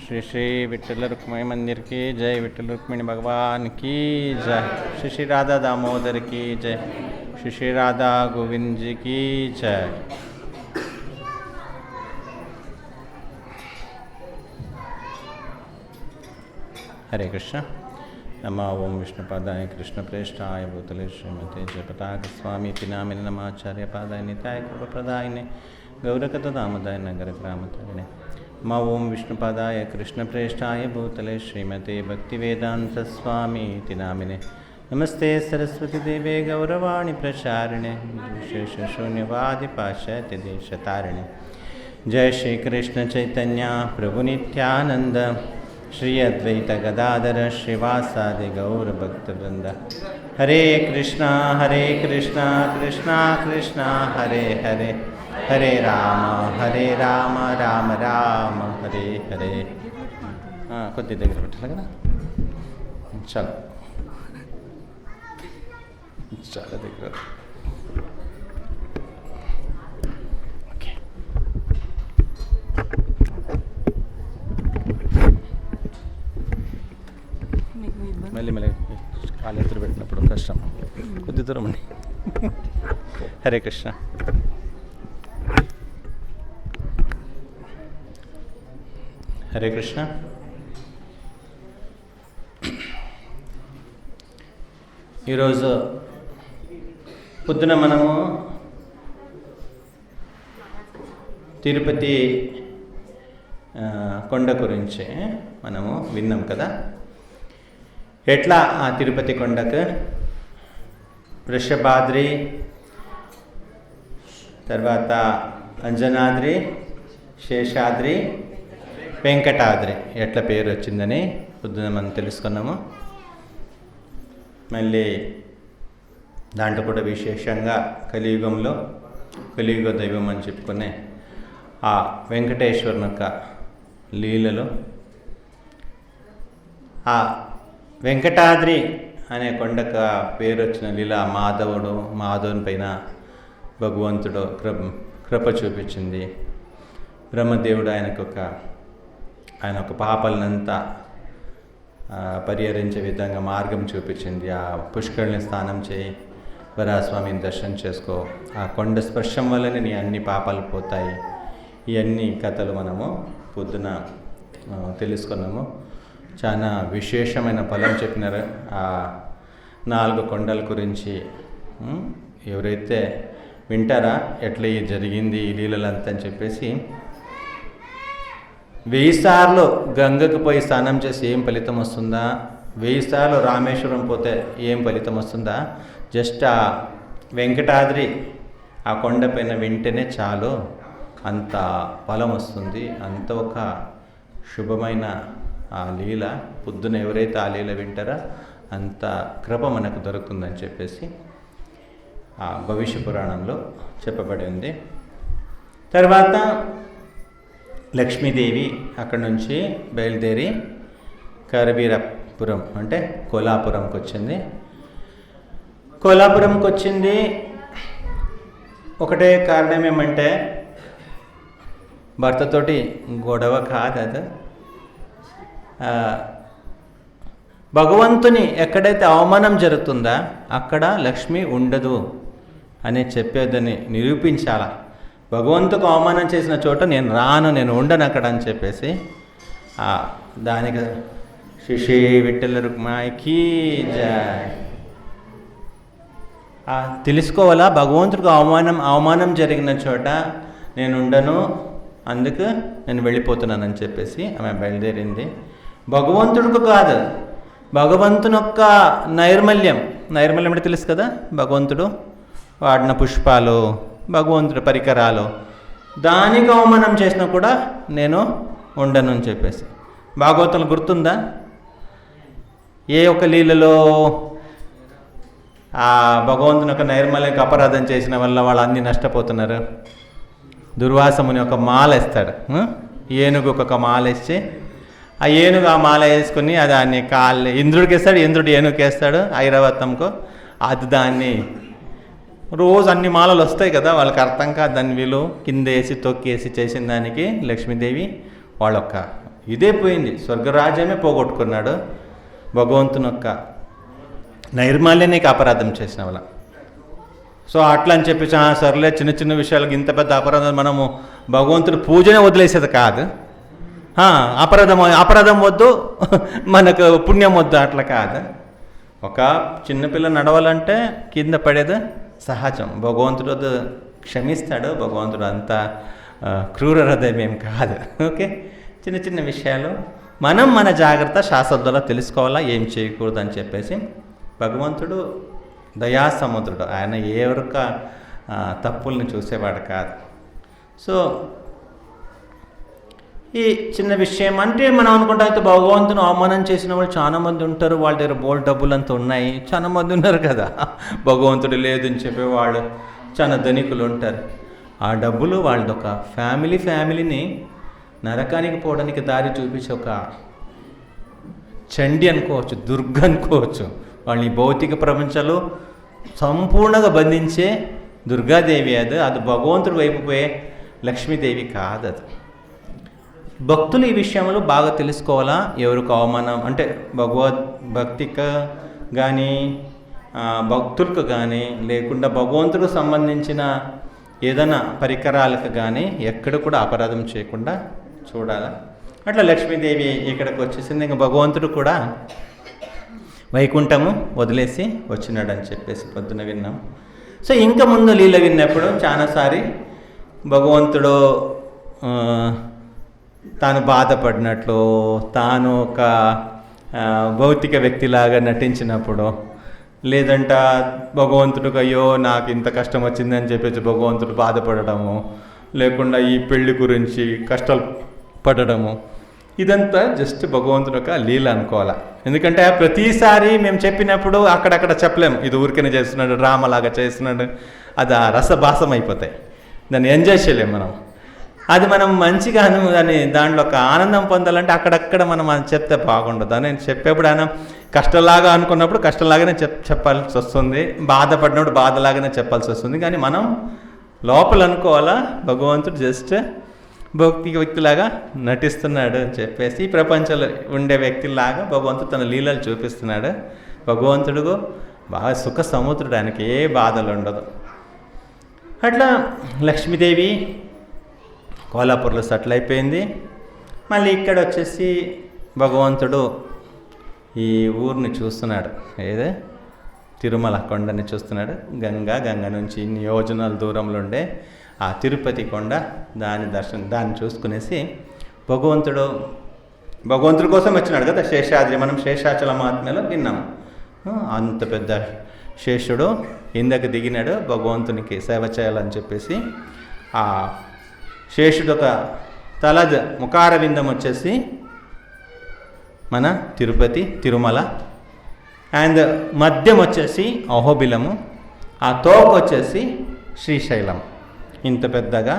श्री श्री विठ्ठल रुक्मिणी मंदिर की जय। विठ्ठल रुक्मिणी भगवान की जय। श्री श्री राधा दामोदर की जय। श्री श्री राधा गोविंद जी की जय। हरे कृष्ण। नमो ओं विष्णुपादाय कृष्णप्रेष्ठाय भूतले श्रीमते जयपताक स्वामी नामिने नमाचार्य पादाय निताय कृपप्रदायिने गौरकदामोदाय नगरग्रामतरिणे नमो ओं विष्णुपादाय कृष्णप्रेष्ठाय भूतले श्रीमते भक्तिवेदांत स्वामी नामिने नमस्ते सरस्वती देवे गौरवाणी प्रचारिणे विशेषशून्यवादि पाश्चात्य देशतारिणे। जय श्री कृष्ण चैतन्य प्रभु नित्यानंद श्री अद्वैत गदाधर श्रीवासादि गौर भक्तवृंद। हरे कृष्णा कृष्णा कृष्णा हरे हरे, हरे राम राम राम हरे हरे। కొద్ది దగ్గర పెట్టాలి కదా, చాలా చాలా దగ్గర. ఓకే, మళ్ళీ మళ్ళీ కాలు ఎత్తులు పెట్టినప్పుడు కష్టం, కొద్ది దూరం అండి. హరే కృష్ణ. హరే కృష్ణ. ఈరోజు పొద్దున మనము తిరుపతి కొండ గురించి మనము విన్నాం కదా. ఎట్లా ఆ తిరుపతి కొండకు వృషభాద్రి, తర్వాత అంజనాద్రి, శేషాద్రి, వెంకటాద్రి ఎట్లా పేరు వచ్చిందని పొద్దున మనం తెలుసుకున్నాము. మళ్ళీ దాంట్లో కూడా విశేషంగా కలియుగంలో కలియుగ దైవం అని చెప్పుకునే ఆ వెంకటేశ్వరుని యొక్క లీలలు, ఆ వెంకటాద్రి అనే కొండకు పేరు వచ్చిన లీల మాధవుని పైన భగవంతుడు కృప చూపించింది. బ్రహ్మదేవుడు ఆయన ఒక పాపాలనంతా పరిహరించే విధంగా మార్గం చూపించింది. ఆ పుష్కరిణి స్నానం చేయి, వరాస్వామిని దర్శనం చేసుకో, ఆ కొండ స్పర్శం వల్లనే నీ అన్ని పాపాలు పోతాయి. ఇవన్నీ కథలు మనము పొద్దున తెలుసుకున్నాము. చాలా విశేషమైన ఫలం చెప్పినారు ఆ 4 కొండల గురించి. ఎవరైతే వింటారా ఎట్లా జరిగింది ఈ లీలలంతా అని చెప్పేసి, 1000 సార్లు గంగకు పోయి స్నానం చేసి ఏం ఫలితం వస్తుందా, 1000 సార్లు రామేశ్వరం పోతే ఏం ఫలితం వస్తుందా, జస్ట్ ఆ వెంకటాద్రి ఆ కొండపైన వింటేనే చాలు, అంత ఫలం వస్తుంది. అంత ఒక శుభమైన ఆ లీల. పొద్దున ఎవరైతే ఆ లీల వింటారో అంత కృప మనకు దొరుకుతుందని చెప్పేసి ఆ భవిష్య పురాణంలో చెప్పబడి ఉంది. తర్వాత లక్ష్మీదేవి అక్కడి నుంచి బయలుదేరి కరవీరపురం అంటే కోలాపురంకి వచ్చింది. కోలాపురంకి వచ్చింది ఒకటే కారణం ఏమంటే, భర్తతోటి గొడవ కాదు అది. భగవంతుని ఎక్కడైతే అవమానం జరుగుతుందో అక్కడ లక్ష్మి ఉండదు అని చెప్పేదని నిరూపించాల. భగవంతుకు అవమానం చేసిన చోట నేను రాను, నేను ఉండను అక్కడ అని చెప్పేసి దానికి శ్రీ శ్రీ విఠ్ఠల రుక్మిణీకి జయ. తెలుసుకోవాలా, భగవంతుడికి అవమానం జరిగిన చోట నేను ఉండను, అందుకు నేను వెళ్ళిపోతున్నానని చెప్పేసి ఆమె బయలుదేరింది. భగవంతుడికి కాదు, భగవంతుని యొక్క నైర్మల్యం అంటే తెలుసు కదా, భగవంతుడు వాడిన పుష్పాలు, భగవంతుడి పరికరాలు, దానికి అవమానం చేసినా కూడా నేను ఉండను అని చెప్పేసి. భాగవతంలో గుర్తుందా, ఏ ఒక్క లీలలో ఆ భగవంతుని యొక్క నైర్మల్యకు అపరాధం చేసిన వల్ల వాళ్ళు అన్నీ నష్టపోతున్నారు. దుర్వాసముని ఒక మాల ఇస్తాడు, ఏనుగుకు ఒక మాల ఇచ్చి ఆ ఏనుగు ఆ మాల వేసుకుని దాన్ని ఇంద్రుడికి వేస్తాడు, ఇంద్రుడు ఏనుగుకి వేస్తాడు ఐరావతంకు. అది దాన్ని రోజు అన్ని మాలలు వస్తాయి కదా, వాళ్ళకి అర్థం కాదు దాన్ని వీళ్ళు కింద వేసి తొక్కేసి చేసిన దానికి లక్ష్మీదేవి వాళ్ళొక్క ఇదే పోయింది, స్వర్గరాజ్యమే పోగొట్టుకున్నాడు భగవంతుని యొక్క నైర్మాల్యానికి అపరాధం చేసిన వాళ్ళ. సో అట్లా అని చెప్పి సర్లే చిన్న చిన్న విషయాలకు ఇంత పెద్ద అపరాధం, మనము భగవంతుడి పూజనే వదిలేసేది కాదు. అపరాధం వద్దు, మనకు పుణ్యం వద్దు, అట్లా కాదు. ఒక చిన్నపిల్ల నడవాలంటే కింద పడేది సహజం. భగవంతుడు క్షమిస్తాడు, భగవంతుడు అంత క్రూర హృదయం ఏం కాదు. ఓకే, చిన్న చిన్న విషయాలు మనం మన జాగ్రత్త శాస్త్రంలో తెలుసుకోవాలా, ఏం చేయకూడదు అని చెప్పేసి. భగవంతుడు దయాసముద్రుడు, ఆయన ఎవరిక తప్పుల్ని చూసేవాడు కాదు. సో ఈ చిన్న విషయం అంటే మనం అనుకుంటాం, అయితే భగవంతుని అవమానం చేసిన వాళ్ళు చాలామంది ఉంటారు, వాళ్ళ దగ్గర బోల్డ్ డబ్బులు అంతా ఉన్నాయి, చాలామంది ఉన్నారు కదా, భగవంతుడు లేదని చెప్పేవాళ్ళు చాలా ధనికులు ఉంటారు. ఆ డబ్బులు వాళ్ళది ఒక ఫ్యామిలీని నరకానికి పోవడానికి దారి చూపించే ఒక చండి అనుకోవచ్చు, దుర్గ అనుకోవచ్చు. వాళ్ళని భౌతిక ప్రపంచంలో సంపూర్ణంగా బంధించే దుర్గాదేవి అది భగవంతుడి వైపు పోయే లక్ష్మీదేవి కాదు. అది భక్తులు ఈ విషయంలో బాగా తెలుసుకోవాలా. ఎవరికి అవమానం అంటే భక్తికి కానీ భక్తులకు కానీ లేకుండా భగవంతుడికి సంబంధించిన ఏదైనా పరికరాలకు కానీ ఎక్కడ కూడా అపరాధం చేయకుండా చూడాలి. అట్లా లక్ష్మీదేవి ఇక్కడికి వచ్చేసింది. ఇంకా భగవంతుడు కూడా వైకుంఠము వదిలేసి వచ్చినాడు అని చెప్పేసి పొద్దున విన్నాం. సో ఇంకా ముందు లీల విన్నప్పుడు చాలాసారి భగవంతుడు తాను బాధపడినట్లు, తాను ఒక భౌతిక వ్యక్తిలాగా నటించినప్పుడు, లేదంట భగవంతుడికి అయ్యో నాకు ఇంత కష్టం వచ్చిందని చెప్పేసి భగవంతుడు బాధపడము, లేకుండా ఈ పెళ్లి గురించి కష్టాలు పడడము, ఇదంతా జస్ట్ భగవంతుడు ఒక లీల అనుకోవాలా. ఎందుకంటే ప్రతిసారి మేము చెప్పినప్పుడు అక్కడక్కడ చెప్పలేము, ఇది ఊరికనే చేస్తున్నాడు, డ్రామాలాగా చేస్తున్నాడు, అది ఆ రసభాసం అయిపోతాయి, దాన్ని ఎంజాయ్ చేయలేము మనం. అది మనం మంచిగా దాన్ని దాంట్లో ఒక ఆనందం పొందాలంటే అక్కడక్కడ మనం అది చెప్తే బాగుండదు. అని చెప్పేప్పుడు ఆయన కష్టంలాగా అనుకున్నప్పుడు కష్టంలాగానే చెప్పాల్సి వస్తుంది, బాధపడినప్పుడు బాధలాగానే చెప్పాల్సి వస్తుంది. కానీ మనం లోపల అనుకోవాలా, భగవంతుడు జస్ట్ భౌతిక వ్యక్తిలాగా నటిస్తున్నాడు అని చెప్పేసి ప్రపంచంలో ఉండే వ్యక్తిలాగా భగవంతుడు తన లీలలు చూపిస్తున్నాడు. భగవంతుడు బాగా సుఖ సముద్రుడు, ఆయనకి ఏ బాధలు ఉండదు. అట్లా లక్ష్మీదేవి కోలాపూర్లో సెటిల్ అయిపోయింది. మళ్ళీ ఇక్కడ వచ్చేసి భగవంతుడు ఈ ఊరిని చూస్తున్నాడు, ఏదే తిరుమల కొండని చూస్తున్నాడు. గంగ నుంచి ఇన్ని యోజనాల దూరంలో ఉండే ఆ తిరుపతి కొండ, దాన్ని చూసుకునేసి భగవంతుడి కోసం వచ్చినాడు కదా శేషాద్రి. మనం శేషాచల మహాత్మ్యలో విన్నాము. అంత పెద్ద శేషుడు ఇందకు దిగినాడు భగవంతునికి సేవ చేయాలని చెప్పేసి. ఆ శేషుడు ఒక ముఖార విందం వచ్చేసి మన తిరుమల, అండ్ మద్యం వచ్చేసి అహోబిలము, ఆ తోక వచ్చేసి శ్రీశైలం. ఇంత పెద్దగా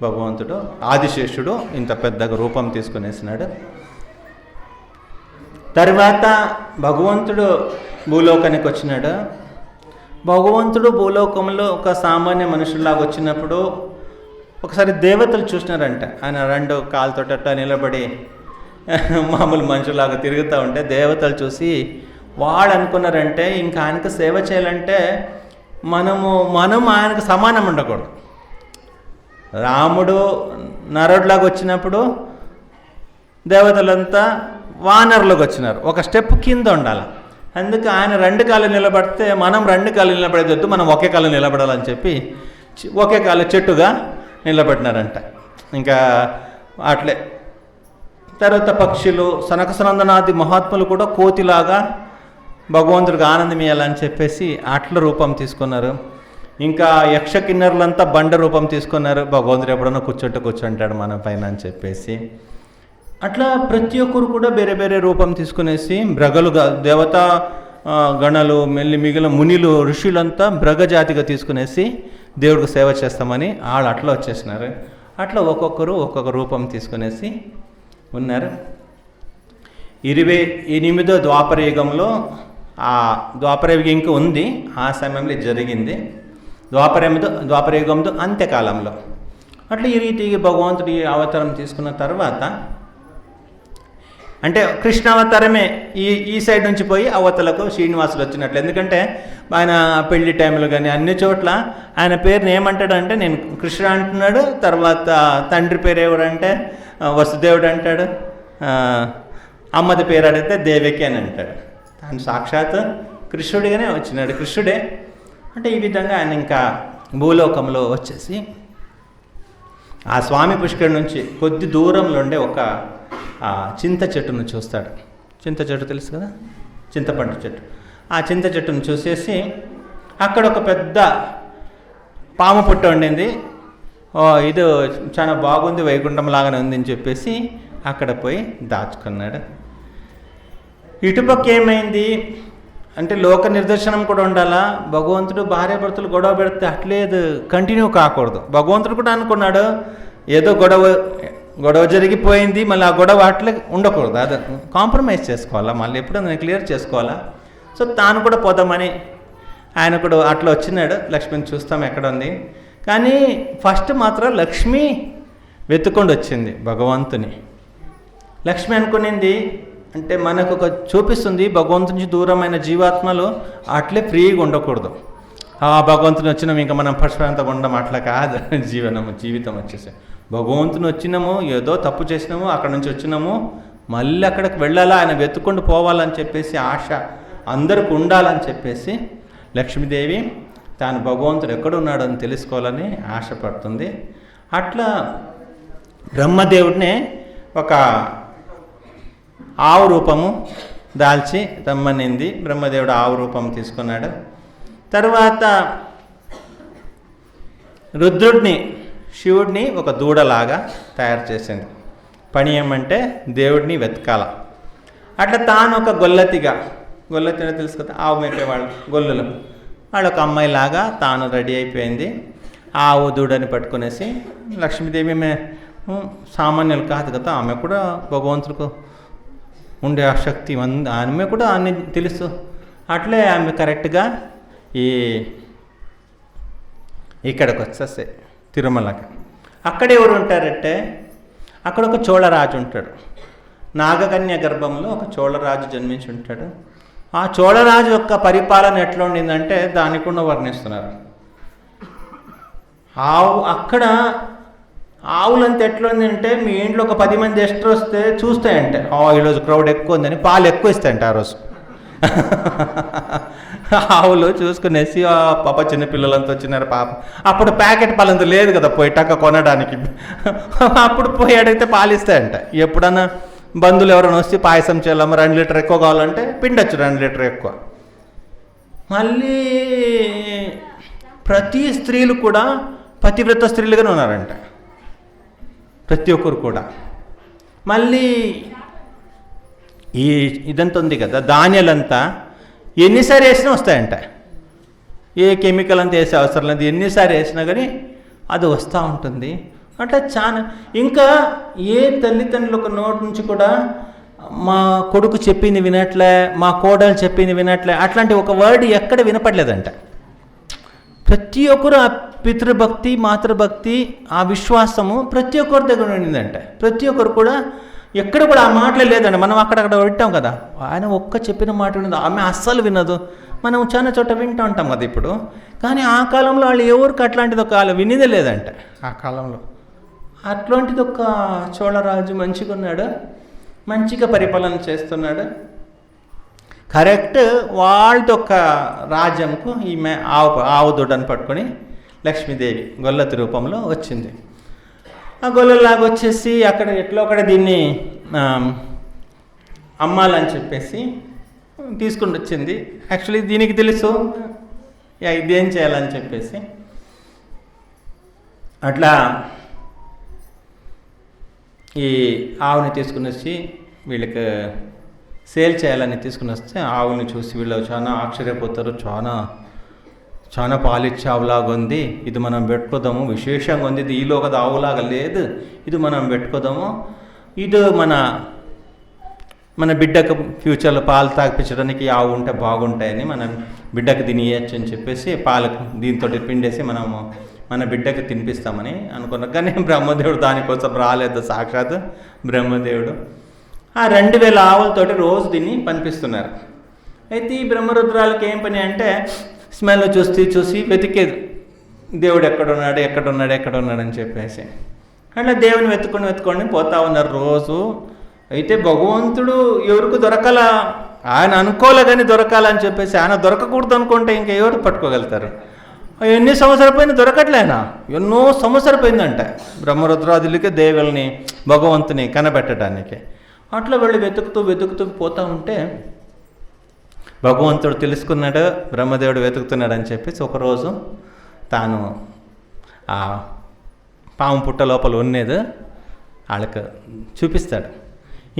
భగవంతుడు ఆదిశేషుడు ఇంత పెద్దగా రూపం తీసుకునేసినాడు. తర్వాత భగవంతుడు భూలోకానికి వచ్చినాడు. భగవంతుడు భూలోకంలో ఒక సామాన్య మనుషుల్లాగా వచ్చినప్పుడు ఒకసారి దేవతలు చూసినారంట. ఆయన 2 కాళ్ళతోట నిలబడి మామూలు మనుషులాగా తిరుగుతూ ఉంటే దేవతలు చూసి వాళ్ళు అనుకున్నారంటే ఇంకా ఆయనకు సేవ చేయాలంటే మనం ఆయనకు సమానం ఉండకూడదు. రాముడు నరుడిలాగా వచ్చినప్పుడు దేవతలంతా వానరులకు వచ్చినారు, ఒక స్టెప్ కింద ఉండాలి. అందుకే ఆయన 2 కాళ్ళు నిలబడితే మనం 2 కాళ్ళు నిలబడేదొద్దు, మనం ఒకే కాళ్ళు నిలబడాలని చెప్పి ఒకే కాళ్ళు చెట్టుగా నిలబడినారంట. ఇంకా అట్లే తర్వాత పక్షులు, సనకసనందనాది మహాత్ములు కూడా కోతిలాగా భగవంతుడికి ఆనందం ఇవ్వాలని చెప్పేసి అట్ల రూపం తీసుకున్నారు. ఇంకా యక్ష కిన్నెరులంతా బండ రూపం తీసుకున్నారు. భగవంతుడు ఎప్పుడన్నా కూర్చుంటాడు మన పైన అని చెప్పేసి. అట్లా ప్రతి ఒక్కరు కూడా వేరే వేరే రూపం తీసుకునేసి బ్రగలుగా దేవతా గణాలు మిగిలిన మునిలు ఋషులంతా బ్రగజాతిగా తీసుకునేసి దేవుడికి సేవ చేస్తామని వాళ్ళు అట్లా వచ్చేసినారు. అట్లా ఒక్కొక్కరు ఒక్కొక్క రూపం తీసుకునేసి ఉన్నారు. 28వ ద్వాపర యుగంలో, ఆ ద్వాపర యుగం ఇంకా ఉంది, ఆ సమయంలో జరిగింది. ద్వాపర యుగంలో అంత్యకాలంలో. అట్లా ఈ రీతికి భగవంతుడి అవతారం తీసుకున్న తర్వాత అంటే కృష్ణావతారమే ఈ సైడ్ నుంచి పోయి అవతలకు శ్రీనివాసుడు వచ్చినట్లు. ఎందుకంటే ఆయన పెళ్లి టైంలో కానీ అన్ని చోట్ల ఆయన పేరుని ఏమంటాడు అంటే నేను కృష్ణ అంటున్నాడు, తర్వాత తండ్రి పేరు ఎవరంటే వసుదేవుడు అంటాడు, అమ్మది పేరు అడిగితే దేవకి అని అంటాడు. తాను సాక్షాత్ కృష్ణుడిగానే వచ్చినాడు, కృష్ణుడే. అంటే ఈ విధంగా ఆయన ఇంకా భూలోకంలో వచ్చేసి ఆ స్వామి పుష్కర్ నుంచి కొద్ది దూరంలో ఉండే ఒక చింత చెట్టును చూస్తాడు. చింత చెట్టు తెలుసు కదా, చింతపండు చెట్టు. ఆ చింత చెట్టును చూసేసి అక్కడ ఒక పెద్ద పాము పుట్ట ఉండింది. ఇది చాలా బాగుంది, వైకుంఠం లాగానే ఉంది అని చెప్పేసి అక్కడ పోయి దాచుకున్నాడు. ఇటుపక్క ఏమైంది అంటే లోక నిర్దర్శనం కూడా ఉండాలా. భగవంతుడు భార్యాభర్తలు గొడవ పెడితే అట్లేదు కంటిన్యూ కాకూడదు. భగవంతుడు కూడా అనుకున్నాడు ఏదో గొడవ జరిగిపోయింది, మళ్ళీ ఆ గొడవ అట్లే ఉండకూడదు, అది కాంప్రమైజ్ చేసుకోవాలా, మళ్ళీ ఎప్పుడైనా క్లియర్ చేసుకోవాలా. సో తాను కూడా పోదామని ఆయన కూడా అట్లా వచ్చినాడు. లక్ష్మిని చూస్తాం ఎక్కడ ఉంది, కానీ ఫస్ట్ మాత్రం లక్ష్మి వెతుక్కొని వచ్చింది భగవంతుని. లక్ష్మి అనుకునింది అంటే మనకు ఒక చూపిస్తుంది భగవంతుని నుంచి దూరమైన జీవాత్మలు అట్లే ఫ్రీగా ఉండకూడదు. భగవంతుని వచ్చినాము ఇంకా మనం ప్రశాంతంగా ఉండడం అట్లా కాదు జీవితం వచ్చేసి. భగవంతుని వచ్చినాము, ఏదో తప్పు చేసినాము, అక్కడ నుంచి వచ్చినాము, మళ్ళీ అక్కడికి వెళ్ళాలా, ఆయన వెతుక్ಕೊಂಡು పోవాలని చెప్పేసి ఆశ అందరికి ఉండాలని చెప్పేసి లక్ష్మీదేవి తాను భగవంతుడు ఎక్కడున్నాడో అని తెలుసుకోవాలని ఆశపడుతుంది. అట్లా బ్రహ్మదేవుడినే ఒక ఆవు రూపము దాల్చి రమ్మనింది. బ్రహ్మదేవుడు ఆవు రూపం తీసుకున్నాడు. తర్వాత రుద్రుడిని శివుడిని ఒక దూడలాగా తయారు చేసింది. పని ఏమంటే దేవుడిని వెతకాల. అట్లా తాను ఒక గొల్లతి తెలుసు కదా, ఆవు మేపేవాళ్ళు గొల్లులు, వాళ్ళు ఒక అమ్మాయిలాగా తాను రెడీ అయిపోయింది. ఆవు దూడని పట్టుకునేసి లక్ష్మీదేవి సామాన్యులు కాదు కదా, ఆమె కూడా భగవంతుడికి ఉండే ఆ శక్తి ఆమె కూడా అన్ని తెలుసు. అట్లే ఆమె కరెక్ట్గా ఇక్కడికి వచ్చేస్తాయి తిరుమలకి. అక్కడ ఎవరు ఉంటారంటే అక్కడ ఒక చోళరాజు ఉంటాడు. నాగకన్య గర్భంలో ఒక చోళరాజు జన్మించి ఉంటాడు. ఆ చోళరాజు యొక్క పరిపాలన ఎట్లా ఉండిందంటే దానికి కూడా వర్ణిస్తున్నారు. అక్కడ ఆవులంతా ఎట్లా ఉందంటే మీ ఇంట్లో ఒక 10 మంది ఎస్టర్ వస్తే చూస్తాయంటే ఈరోజు క్రౌడ్ ఎక్కువ ఉందని పాలు ఎక్కువ ఇస్తాయంట ఆ రోజు. ఆవులు చూసుకునేసి పాప చిన్నపిల్లలంతా వచ్చినారు పాప. అప్పుడు ప్యాకెట్ పాలంతా లేదు కదా పోయిటాక కొనడానికి. అప్పుడు పోయి అడిగితే పాలు ఇస్తాయంట. ఎప్పుడన్నా బంధువులు ఎవరైనా వస్తే పాయసం చేయాలమ్మ 2 లీటర్ ఎక్కువ కావాలంటే పిండొచ్చు 2 లీటర్ ఎక్కువ. మళ్ళీ ప్రతి స్త్రీలు కూడా పతివ్రత స్త్రీలుగానే ఉన్నారంట, ప్రతి ఒక్కరు కూడా. మళ్ళీ ఇదంతా ఉంది కదా ధాన్యాలంతా ఎన్నిసారి వేసినా వస్తాయంట. ఏ కెమికల్ అంతా వేసే అవసరం లేదు, ఎన్నిసారి వేసినా కానీ అది వస్తూ ఉంటుంది. అట్లా చాలా ఇంకా ఏ తల్లిదండ్రులు ఒక నోటి నుంచి కూడా మా కొడుకు చెప్పింది వినట్లే, మా కోడలు చెప్పింది వినట్లే, అట్లాంటి ఒక వర్డ్ ఎక్కడ వినపడలేదంట. ప్రతి ఒక్కరు ఆ పితృభక్తి మాతృభక్తి ఆ విశ్వాసము ప్రతి ఒక్కరి దగ్గర ఉండిందంట. ప్రతి ఒక్కరు కూడా ఎక్కడ కూడా ఆ మాటలే లేదండి. మనం అక్కడక్కడ వింటాం కదా, ఆయన ఒక్క చెప్పిన మాట వినదు, ఆమె అస్సలు వినదు. మనం చాలా చోట వింటూ ఉంటాం కదా ఇప్పుడు. కానీ ఆ కాలంలో వాళ్ళు ఎవరికి అట్లాంటిది ఒక వాళ్ళు వినిదే లేదంట ఆ కాలంలో. అట్లాంటిది ఒక చోళరాజు మంచిగా ఉన్నాడు, మంచిగా పరిపాలన చేస్తున్నాడు. కరెక్ట్ వాళ్ళతో ఒక రాజ్యంకు ఈమె ఆవు దొడ్డను పట్టుకొని లక్ష్మీదేవి గొల్లతి రూపంలో వచ్చింది. ఆ గొల్లలాగా వచ్చేసి అక్కడ ఎట్లా ఒకటి దీన్ని అమ్మాలని చెప్పేసి తీసుకుని వచ్చింది. యాక్చువల్లీ దీనికి తెలుసు ఇదేం చేయాలని చెప్పేసి అట్లా ఈ ఆవుని తీసుకుని వచ్చి వీళ్ళకి సేల్ చేయాలని తీసుకుని వస్తే ఆవుని చూసి వీళ్ళు చాలా ఆశ్చర్యపోతారు. చాలా పాలిచ్చే ఆవులాగా ఉంది, ఇది మనం పెట్టుకోదాము, విశేషంగా ఉంది, ఇది ఈలో కదా ఆవులాగా లేదు, ఇది మనం పెట్టుకోదాము, ఇది మన బిడ్డకు ఫ్యూచర్లో పాలు తాగిపించడానికి ఆవు ఉంటే బాగుంటాయని మన బిడ్డకు తినియచ్చు అని చెప్పేసి పాలకు దీంతో పిండేసి మనము మన బిడ్డకు తినిపిస్తామని అనుకున్నాం. కానీ బ్రహ్మదేవుడు దానికోసం రాలేదు, సాక్షాత్ బ్రహ్మదేవుడు. ఆ 2000 ఆవులతోటి రోజు దీన్ని పనిపిస్తున్నారు. అయితే ఈ బ్రహ్మరుద్రాలకి ఏం పని అంటే స్మెల్ చూసి వెతికేది, దేవుడు ఎక్కడున్నాడు అని చెప్పేసి. అట్లా దేవుని వెతుక్కొని పోతా ఉన్నారు రోజు. అయితే భగవంతుడు ఎవరికి దొరకాల, ఆయన అనుకోలే కానీ దొరకాలని చెప్పేసి, ఆయన దొరకకూడదు అనుకుంటే ఇంకా ఎవరు పట్టుకోగలుగుతారు? ఎన్ని సంవత్సరాలపైన దొరకట్లేనా, ఎన్నో సంవత్సరాలపోయిందంట బ్రహ్మరుద్రాదులకి దేవుల్ని భగవంతుని కనబెట్టడానికి. అట్లా వెళ్ళి వెతుకుతూ పోతూ ఉంటే భగవంతుడు తెలుసుకున్నాడు, బ్రహ్మదేవుడు వెతుకుతున్నాడు అని చెప్పేసి ఒకరోజు తాను ఆ పాము పుట్ట లోపల ఉన్నది వాళ్ళకి చూపిస్తాడు.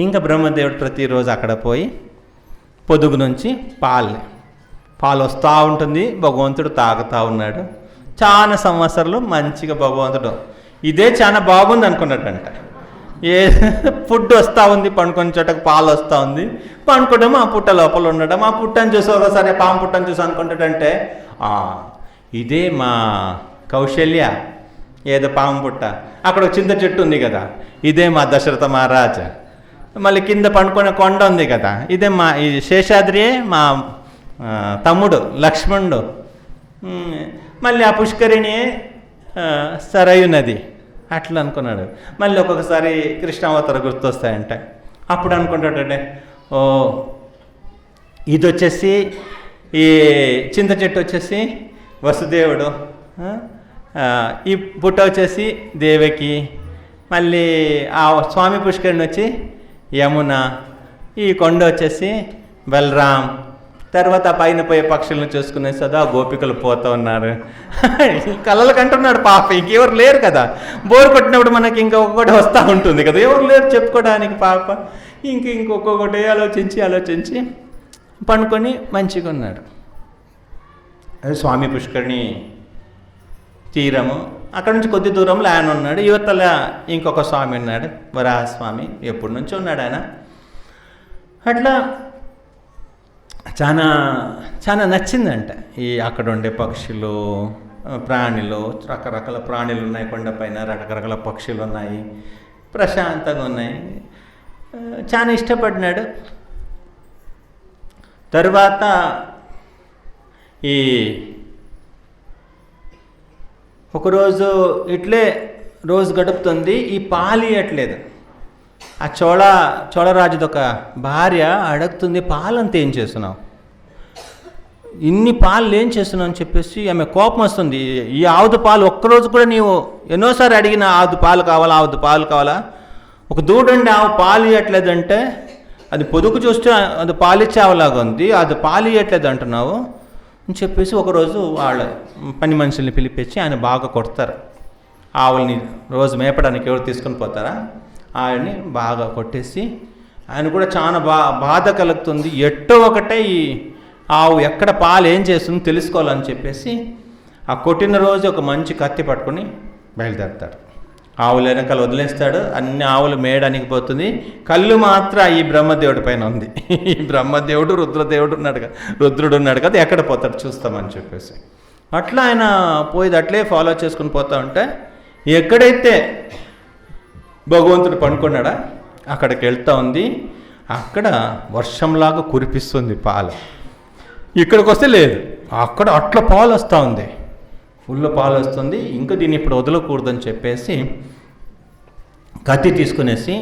ఇంకా బ్రహ్మదేవుడు ప్రతిరోజు అక్కడ పోయి పొదుగు నుంచి పాలు వస్తూ ఉంటుంది, భగవంతుడు తాగుతూ ఉన్నాడు. చాలా సంవత్సరాలు మంచిగా భగవంతుడు ఇదే చాలా బాగుంది అనుకున్నాడంట. ఏ ఫుడ్ వస్తూ ఉంది, పండుకొని చోటకు పాలు వస్తూ ఉంది, పండుకోవడం ఆ పుట్ట లోపల ఉండడం, ఆ పుట్టని చూసి ఒకసారి పాము పుట్టని చూసి అనుకుంటాడంటే ఇదే మా కౌశల్య, ఏదో పాము పుట్ట, అక్కడ చింత చెట్టు ఉంది కదా, ఇదే మా దశరథ మహారాజా, మళ్ళీ కింద పండుకునే కొండ ఉంది కదా, ఇదే మా ఈ శేషాద్రియే మా తమ్ముడు లక్ష్మణుడు, మళ్ళీ ఆ పుష్కరిణి సరయు నది, అట్లా అనుకున్నాడు. మళ్ళీ ఒక్కొక్కసారి కృష్ణావతార గుర్తొస్తాయంట. అప్పుడు అనుకుంటాడంటే ఇది వచ్చేసి ఈ చింత చెట్టు వచ్చేసి వసుదేవుడు, ఈ పుట్ట వచ్చేసి దేవకి, మళ్ళీ ఆ స్వామి పుష్కరిణి వచ్చి యమున, ఈ కొండ వచ్చేసి బలరాం, తర్వాత పైన పోయే పక్షులను చూసుకునేసి అదా గోపికలు పోతూ ఉన్నారు. కళ్ళలకు అంటున్నాడు పాప, ఇంకెవరు లేరు కదా, బోరు కొట్టినప్పుడు మనకి ఇంకొకటి వస్తూ ఉంటుంది కదా, ఎవరు లేరు చెప్పుకోవడానికి పాప, ఇంకొకటి ఆలోచించి పండుకొని మంచిగా ఉన్నాడు. అది స్వామి పుష్కరిణి తీరము, అక్కడ నుంచి కొద్ది దూరంలో ఆయన ఉన్నాడు. యువతల ఇంకొక స్వామి ఉన్నాడు, వరాహస్వామి, ఎప్పటి నుంచో ఉన్నాడు ఆయన. అట్లా చాలా నచ్చిందంట ఈ అక్కడ ఉండే పక్షులు, ప్రాణులు, రకరకాల ప్రాణులు ఉన్నాయి కొండపైన, రకరకాల పక్షులు ఉన్నాయి, ప్రశాంతంగా ఉన్నాయి, చాలా ఇష్టపడినాడు. తర్వాత ఈ ఒకరోజు ఇట్లే రోజు గడుపుతుంది, ఈ పాలు ఇవ్వట్లేదు. ఆ చోళరాజుది ఒక భార్య అడుగుతుంది, పాలంతా ఏం చేస్తున్నావు, ఇన్ని పాలు ఏం చేస్తున్నావు అని చెప్పేసి ఆమె కోపం వస్తుంది. ఈ ఆవుది పాలు ఒక్కరోజు కూడా నీవు ఎన్నోసారి అడిగిన ఆవుది పాలు కావాలా, ఒక దూడండి ఆవు పాలు ఇవ్వట్లేదంటే అది పొదుగు చూస్తే అది పాలిచ్చే ఆవులాగా ఉంది, అది పాలు ఇవ్వట్లేదు అంటున్నావు అని చెప్పేసి ఒకరోజు వాళ్ళ పని మనుషుల్ని పిలిపించి ఆయన బాగా కొడతారు. ఆవుల్ని రోజు మేపడానికి ఎవరు తీసుకొని పోతారా, ఆయన్ని బాగా కొట్టేసి ఆయన కూడా చాలా బాధ కలుగుతుంది. ఎట్టో ఒకటే ఈ ఆవు ఎక్కడ పాలు ఏం చేస్తుందో తెలుసుకోవాలని చెప్పేసి ఆ కొట్టిన రోజు ఒక మంచి కత్తి పట్టుకొని బయలుదేరుతాడు. ఆవులు వెనకాల వదిలేస్తాడు, అన్ని ఆవులు మేయడానికి పోతుంది, కళ్ళు మాత్రం ఈ బ్రహ్మదేవుడి పైన ఉంది. ఈ బ్రహ్మదేవుడు రుద్రుడు ఉన్నాడు కదా, ఎక్కడ పోతాడు చూస్తామని చెప్పేసి అట్లా ఆయన పోయి అట్లే ఫాలో చేసుకుని పోతా ఉంటే ఎక్కడైతే భగవంతుడు పండుకున్నాడా అక్కడికి వెళ్తూ ఉంది. అక్కడ వర్షంలాగా కురిపిస్తుంది పాలు, ఇక్కడికి వస్తే లేదు, అక్కడ అట్లా పాలు వస్తూ ఉంది, ఫుల్ పాలు వస్తుంది. ఇంకా దీన్ని ఇప్పుడు వదలకూడదని చెప్పేసి కత్తి తీసుకునేసి,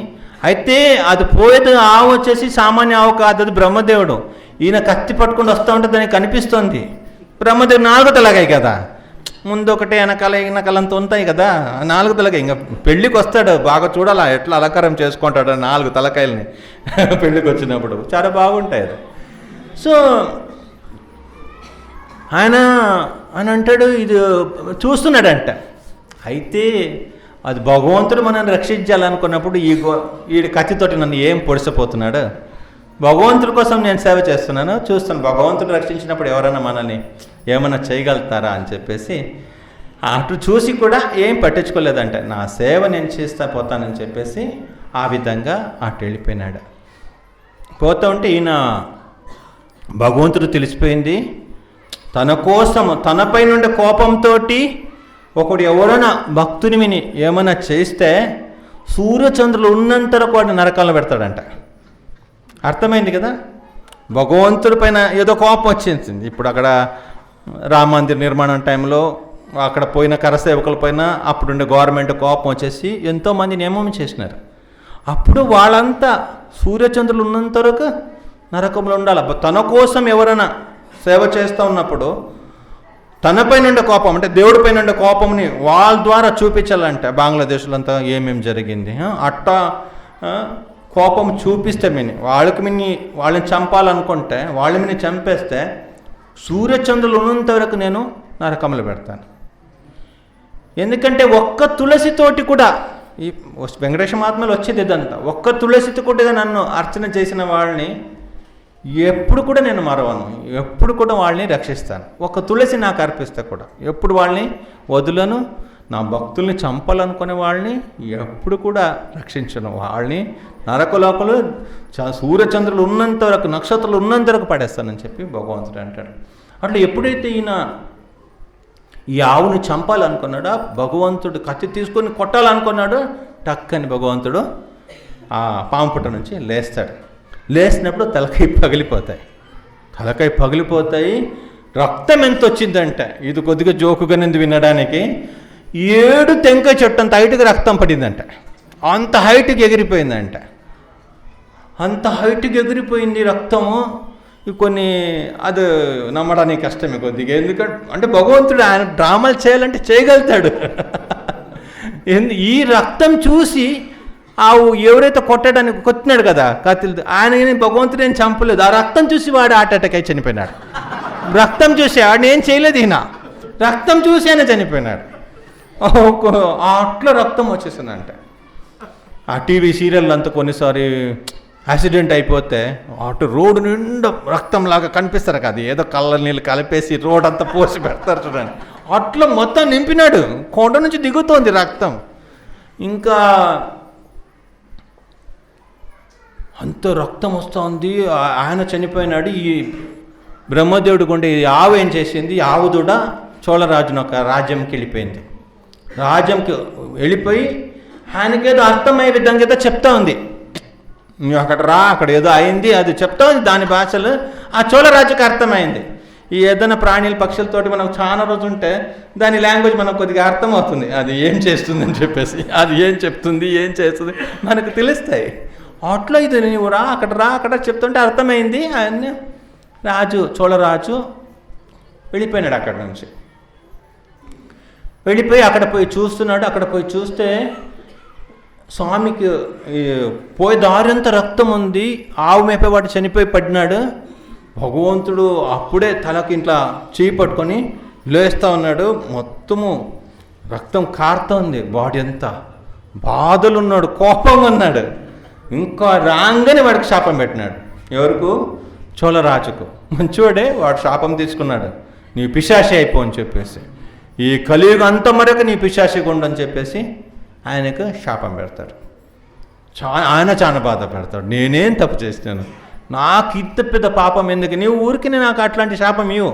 అయితే అది పోయేది ఆవు వచ్చేసి సామాన్య ఆవు కాదు, అది బ్రహ్మదేవుడు. ఈయన కత్తి పట్టుకుని వస్తూ ఉంటే దానికి కనిపిస్తుంది, బ్రహ్మదేవుడు 4 తలకాయ కదా, ముందు ఒకటే వెనకాలంతా ఉంటాయి కదా, 4 తలకాయ. ఇంకా పెళ్ళికి వస్తాడు, బాగా చూడాలా ఎట్లా అలంకారం చేసుకుంటాడు 4 తలకాయలని పెళ్ళికి వచ్చినప్పుడు, చాలా బాగుంటాయి అది. సో ఆయన అంటాడు, ఇది చూస్తున్నాడంట. అయితే అది భగవంతుడు మనల్ని రక్షించాలనుకున్నప్పుడు ఈ కత్తితోటి నన్ను ఏం పొడిసిపోతున్నాడు, భగవంతుడి కోసం నేను సేవ చేస్తున్నాను, చూస్తాను, భగవంతుడు రక్షించినప్పుడు ఎవరైనా మనల్ని ఏమైనా చేయగలుగుతారా అని చెప్పేసి అటు చూసి కూడా ఏం పట్టించుకోలేదంటే, నా సేవ నేను చేస్తా పోతానని చెప్పేసి ఆ విధంగా అటు వెళ్ళిపోయినాడు. పోతూ ఉంటే ఈయన భగవంతుడు తెలిసిపోయింది, తన కోసం తనపై నుండి కోపంతో ఒకడు ఎవరైనా భక్తుని ఏమైనా చేస్తే సూర్యచంద్రులు ఉన్నంతరకు వాడిని నరకాలను పెడతాడంట. అర్థమైంది కదా. భగవంతుడి పైన ఏదో కోపం వచ్చేసింది. ఇప్పుడు అక్కడ రామ మందిర్ నిర్మాణం టైంలో అక్కడ పోయిన కరసేవకుల పైన అప్పుడుండే గవర్నమెంట్ కోపం వచ్చేసి ఎంతోమంది నియమం చేసినారు. అప్పుడు వాళ్ళంతా సూర్యచంద్రులు ఉన్నంత వరకు నరకంలో ఉండాలి. తన కోసం ఎవరైనా సేవ చేస్తూ ఉన్నప్పుడు తన పైన ఉండే కోపం అంటే దేవుడి పైన ఉండే కోపంని వాళ్ళ ద్వారా చూపించాలంటే బంగ్లాదేశ్లో అంతా ఏమేమి జరిగింది అట్టా కోపం చూపిస్తే వాళ్ళని చంపాలనుకుంటే వాళ్ళని చంపేస్తే సూర్యచంద్రులు ఉన్నంత వరకు నేను నరకంలో పెడతాను. ఎందుకంటే ఒక్క తులసితోటి కూడా ఈ వెంకటేశ్వర మహాత్మలు వచ్చేది ఇదంతా, ఒక్క తులసితో కూడా నన్ను అర్చన చేసిన వాళ్ళని ఎప్పుడు కూడా నేను మరవను, ఎప్పుడు కూడా వాళ్ళని రక్షిస్తాను. ఒక తులసి నాకు అర్పిస్తే కూడా ఎప్పుడు వాళ్ళని వదులను. నా భక్తుల్ని చంపాలనుకునే వాళ్ళని ఎప్పుడు కూడా రక్షించను. వాళ్ళని నరకలోకలు సూర్యచంద్రులు ఉన్నంత వరకు, నక్షత్రాలు ఉన్నంత వరకు పడేస్తానని చెప్పి భగవంతుడు అంటాడు. అట్లా ఎప్పుడైతే ఈయన ఈ ఆవుని చంపాలనుకున్నాడో భగవంతుడు కత్తి తీసుకొని కొట్టాలనుకున్నాడు, టక్కని భగవంతుడు ఆ పాంపుట నుంచి లేస్తాడు. లేచినప్పుడు తలకాయ పగిలిపోతాయి. రక్తం ఎంత వచ్చిందంటే ఇది కొద్దిగా జోకుగా నింది వినడానికి 7 టెంకాయ చెట్టు అంత హైట్కి రక్తం పడిందంట. అంత హైట్కి ఎగిరిపోయిందంట. అంత హైట్కి ఎగిరిపోయింది రక్తము. కొన్ని అది నమ్మడానికి కష్టమే కొద్దిగా, ఎందుకంటే భగవంతుడు ఆయన డ్రామాలు చేయాలంటే చేయగలుగుతాడు. ఈ రక్తం చూసి ఎవరైతే కొట్టినాడు కదా కత్తిలు, ఆయన భగవంతుడు ఏం చంపలేదు. ఆ రక్తం చూసి వాడు హార్ట్ అటాక్ అయి చనిపోయినాడు. రక్తం చూసి ఆయన ఏం చేయలేదు, ఈయన రక్తం చూసి ఆయన చనిపోయినాడు. అట్లా రక్తం వచ్చేసిందంట. ఆ టీవీ సీరియల్ అంతా కొన్నిసారి యాక్సిడెంట్ అయిపోతే అటు రోడ్డు నిండా రక్తంలాగా కనిపిస్తారు కదా, ఏదో కళ్ళ నీళ్ళు కలిపేసి రోడ్ అంతా పోసి పెడతారు చూడండి. అట్లా మొత్తం నింపినాడు, కొండ నుంచి దిగుతోంది రక్తం. ఇంకా అంత రక్తం వస్తుంది. ఆయన చనిపోయినాడు. ఈ బ్రహ్మదేవుడు కొండే ఈ ఆవు ఏం చేసింది, ఆవు దూడ చోళరాజును ఒక రాజ్యంకి వెళ్ళిపోయింది. రాజ్యంకి వెళ్ళిపోయి ఆయనకేదో అర్థమయ్యే విధంగా ఏదో చెప్తా ఉంది. నువ్వు అక్కడ రా, అక్కడ ఏదో అయింది అది చెప్తా ఉంది దాని భాషలు. ఆ చోళరాజుకి అర్థమైంది. ఈ ఏదైనా ప్రాణుల పక్షులతోటి మనకు చాలా రోజు ఉంటే దాని లాంగ్వేజ్ మనకు కొద్దిగా అర్థమవుతుంది, అది ఏం చేస్తుంది అని చెప్పేసి, అది ఏం చెప్తుంది ఏం చేస్తుంది మనకు తెలుస్తాయి. అట్లా ఇది నువ్వు రా అక్కడ చెప్తుంటే అర్థమైంది. ఆయన చోళరాజు వెళ్ళిపోయినాడు. అక్కడ నుంచి వెళ్ళిపోయి అక్కడ పోయి చూస్తున్నాడు. అక్కడ పోయి చూస్తే స్వామికి పోయే దారంతా రక్తం ఉంది. ఆవు మేపేవాడు చనిపోయి పడినాడు. భగవంతుడు అప్పుడే తలకి ఇంట్లో చేయి పట్టుకొని లేస్తూ ఉన్నాడు. మొత్తము రక్తం కారుతోంది బాడీ అంతా. బాధలున్నాడు, కోపంగా ఉన్నాడు. ఇంకా రాగానే వాడికి శాపం పెట్టినాడు. ఎవరికి? చోళరాజుకు. మంచివాడే, వాడు శాపం తీసుకున్నాడు, నీ పిశాచి అయిపో అని చెప్పేసి, ఈ కలియుగం అంత మరొక నీ పిశాచిగా ఉండని చెప్పేసి ఆయనకు శాపం పెడతాడు. ఆయన చాలా బాధ పెడతాడు. నేనేం తప్పు చేస్తాను, నాకు ఇంత పెద్ద పాపం ఎందుకు, నీవు ఊరికి నాకు అట్లాంటి శాపం ఇవ్వు.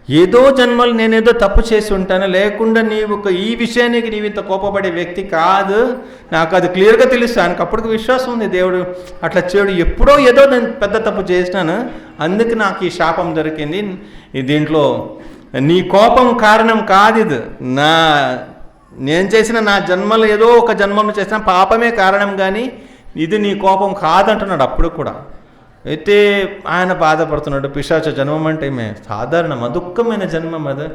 ఏదో జన్మలు నేనేదో తప్పు చేసి ఉంటాను, లేకుండా నీవు ఈ విషయానికి నీవు ఇంత కోపపడే వ్యక్తి కాదు, నాకు అది క్లియర్గా తెలుసు. ఆయనకు అప్పటికి విశ్వాసం ఉంది దేవుడు అట్లా చేయడు, ఎప్పుడో ఏదో నేను పెద్ద తప్పు చేసినాను, అందుకు నాకు ఈ శాపం దొరికింది. దీంట్లో నీ కోపం కారణం కాదు, ఇది నేను చేసిన నా జన్మలో ఏదో ఒక జన్మను చేసిన పాపమే కారణం, కానీ ఇది నీ కోపం కాదంటున్నాడు అప్పుడు కూడా. అయితే ఆయన బాధపడుతున్నాడు. పిశాచ జన్మం అంటే సాధారణ దుఃఖమైన జన్మం అది.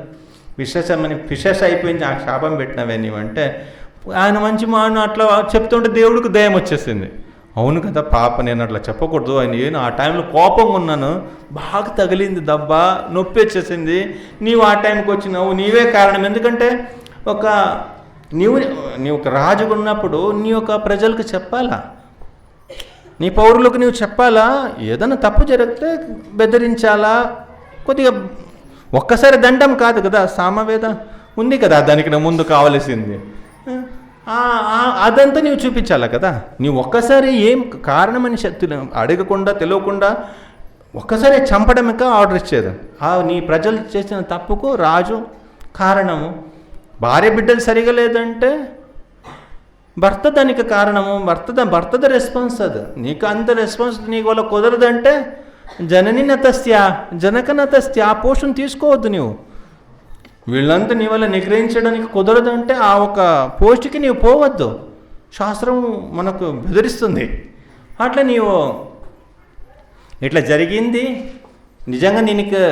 పిశాచ అయిపోయింది, ఆ శాపం పెట్టినవే నీవంటే. ఆయన మంచి మాను అట్లా చెప్తుంటే దేవుడికి దయం వచ్చేసింది. అవును కదా పాప, నేను అట్లా చెప్పకూడదు, నేను ఆ టైంలో కోపంగా ఉన్నాను, బాగా తగిలింది దెబ్బ, నొప్పి వచ్చేసింది, నీవు ఆ టైంకి వచ్చినావు, నీవే కారణం. ఎందుకంటే నీవు ఒక రాజుగా ఉన్నప్పుడు నీ యొక్క ప్రజలకు చెప్పాలా, నీ పౌరులకు నీవు చెప్పాలా, ఏదైనా తప్పు జరిగితే బెదిరించాలా. కొద్దిగా ఒక్కసారి దండం కాదు కదా, సామవేద ఉంది కదా దానికి ముందు కావలసింది, అదంతా నీవు చూపించాలా కదా. నీవు ఒక్కసారి ఏం కారణమని అడగకుండా తెలియకుండా ఒక్కసారి చంపడమిక ఆర్డర్ ఇచ్చేది. నీ ప్రజలు చేసిన తప్పుకు రాజు కారణము. భార్య బిడ్డలు సరిగా లేదంటే భర్త దానికి కారణము, భర్తద రెస్పాన్స్ అది. నీకు అంత రెస్పాన్స్ నీకు వల్ల కుదరదంటే జనని నతస్య జనక నతస్య, ఆ పోషన్ తీసుకోవద్దు నీవు. వీళ్ళంతా నీ వల్ల నిగ్రహించడానికి కుదరదంటే ఆ ఒక పోస్ట్కి నీవు పోవద్దు. శాస్త్రం మనకు బెదిరిస్తుంది. అట్లా నీవు ఇట్లా జరిగింది నిజంగా నీకు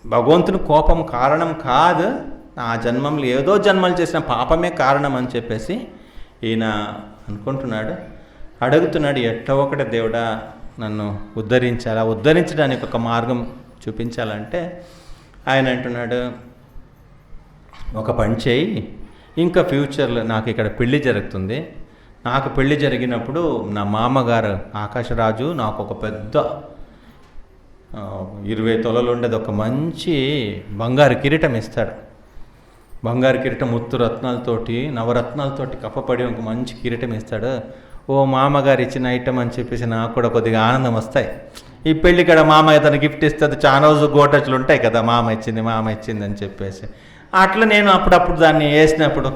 భగవంతుని కోపం కారణం కాదు, ఆ జన్మంలో ఏదో జన్మలు చేసిన పాపమే కారణం అని చెప్పేసి ఈయన అనుకుంటున్నాడు. అడుగుతున్నాడు, ఎట్లా ఒకటి దేవుడా నన్ను ఉద్ధరించాలా, ఉద్ధరించడానికి ఒక మార్గం చూపించాలంటే ఆయన అంటున్నాడు, ఒక పని చేయి, ఇంకా ఫ్యూచర్లో నాకు ఇక్కడ పెళ్ళి జరుగుతుంది. నాకు పెళ్ళి జరిగినప్పుడు నా మామగారు ఆకాశరాజు నాకు ఒక పెద్ద 20 తొలలు ఉండేది ఒక మంచి బంగారు కిరీటం ఇస్తాడు. బంగారు కిరీటం ముత్తు రత్నాలతోటి నవరత్నాలతోటి కప్పపడి ఒక మంచి కిరీటం ఇస్తాడు. ఓ మామగారు ఇచ్చిన ఐటమ్ అని చెప్పేసి నాకు కూడా కొద్దిగా ఆనందం వస్తాయి. ఈ పెళ్ళి కాడ మామ తను గిఫ్ట్ ఇస్తుంది, చాలా రోజు గోటచ్చులు ఉంటాయి కదా, మామ ఇచ్చింది అని చెప్పేసి. అట్లా నేను అప్పుడప్పుడు దాన్ని వేసినప్పుడు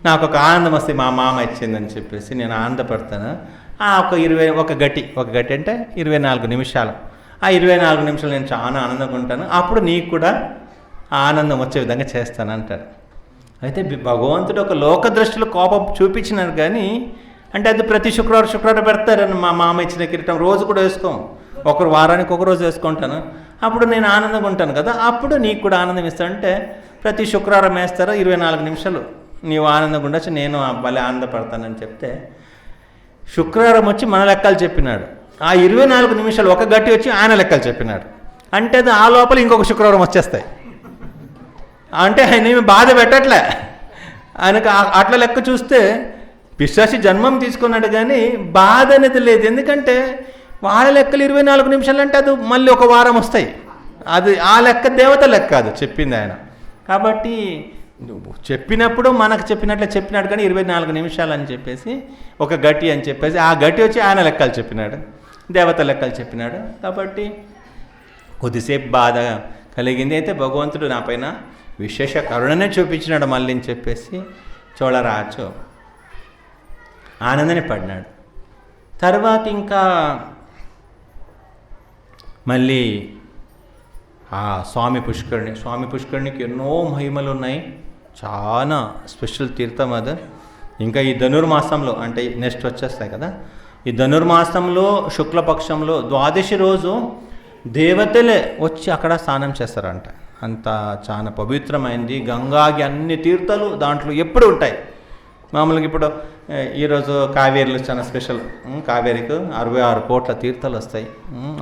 నాకు ఒక ఆనందం వస్తుంది, మా మామ ఇచ్చిందని చెప్పేసి నేను ఆనందపడతాను. ఒక గట్టి అంటే 24 నిమిషాలు. ఆ 24 నిమిషాలు నేను చాలా ఆనందంగా ఉంటాను. అప్పుడు నీకు కూడా ఆనందం వచ్చే విధంగా చేస్తాను అంటాడు. అయితే భగవంతుడు ఒక లోక దృష్టిలో కోపం చూపించినారు కానీ, అంటే అది ప్రతి శుక్రవారం పెడతారని మా మామ ఇచ్చిన కిరీటం రోజు కూడా వేసుకోం, వారానికి ఒక రోజు వేసుకుంటాను. అప్పుడు నేను ఆనందంగా ఉంటాను కదా, అప్పుడు నీకు కూడా ఆనందం ఇస్తానంటే ప్రతి శుక్రవారం వేస్తారో 24 నిమిషాలు నీవు ఆనందంగా ఉండొచ్చు, నేను భలే ఆనందపడతానని చెప్తే శుక్రవారం వచ్చి మన లెక్కలు చెప్పినాడు. ఆ 24 నిమిషాలు ఒక గట్టి వచ్చి ఆయన లెక్కలు చెప్పినాడు. అంటే అది ఆ లోపల ఇంకొక శుక్రవారం వచ్చేస్తాయి. అంటే ఆయన ఏమి బాధ పెట్టట్లే, ఆయనకు అట్లా లెక్క చూస్తే పిశాచి జన్మం తీసుకున్నాడు కానీ బాధ అనేది లేదు. ఎందుకంటే వాళ్ళ లెక్కలు 24 నిమిషాలు అంటే అది మళ్ళీ ఒక వారం వస్తాయి. అది ఆ లెక్క దేవత లెక్క అది చెప్పింది ఆయన. కాబట్టి చెప్పినప్పుడు మనకు చెప్పినాడు కానీ 24 నిమిషాలు అని చెప్పేసి ఒక గట్టి అని చెప్పేసి ఆ గట్టి వచ్చి ఆయన లెక్కలు చెప్పినాడు, దేవత లెక్కలు చెప్పినాడు. కాబట్టి కొద్దిసేపు బాధ కలిగింది. అయితే భగవంతుడు నా పైన విశేష కరుణనే చూపించినాడు మళ్ళీ అని చెప్పేసి చూడరాచు ఆనందనే పడినాడు. తర్వాత ఇంకా మళ్ళీ ఆ స్వామి పుష్కరిణికి ఎన్నో మహిమలు ఉన్నాయి, చాలా స్పెషల్ తీర్థం అది. ఇంకా ఈ ధనుర్మాసంలో అంటే నెక్స్ట్ వచ్చేస్తాయి కదా, ఈ ధనుర్మాసంలో శుక్లపక్షంలో ద్వాదశి రోజు దేవతలే వచ్చి అక్కడ స్నానం చేస్తారంట. అంత చాలా పవిత్రమైంది. గంగాకి అన్ని తీర్థాలు దాంట్లో ఎప్పుడు ఉంటాయి. మామూలుగా ఇప్పుడు ఈరోజు కావేరీలో చాలా స్పెషల్, కావేరికి 66 కోట్ల తీర్థాలు వస్తాయి.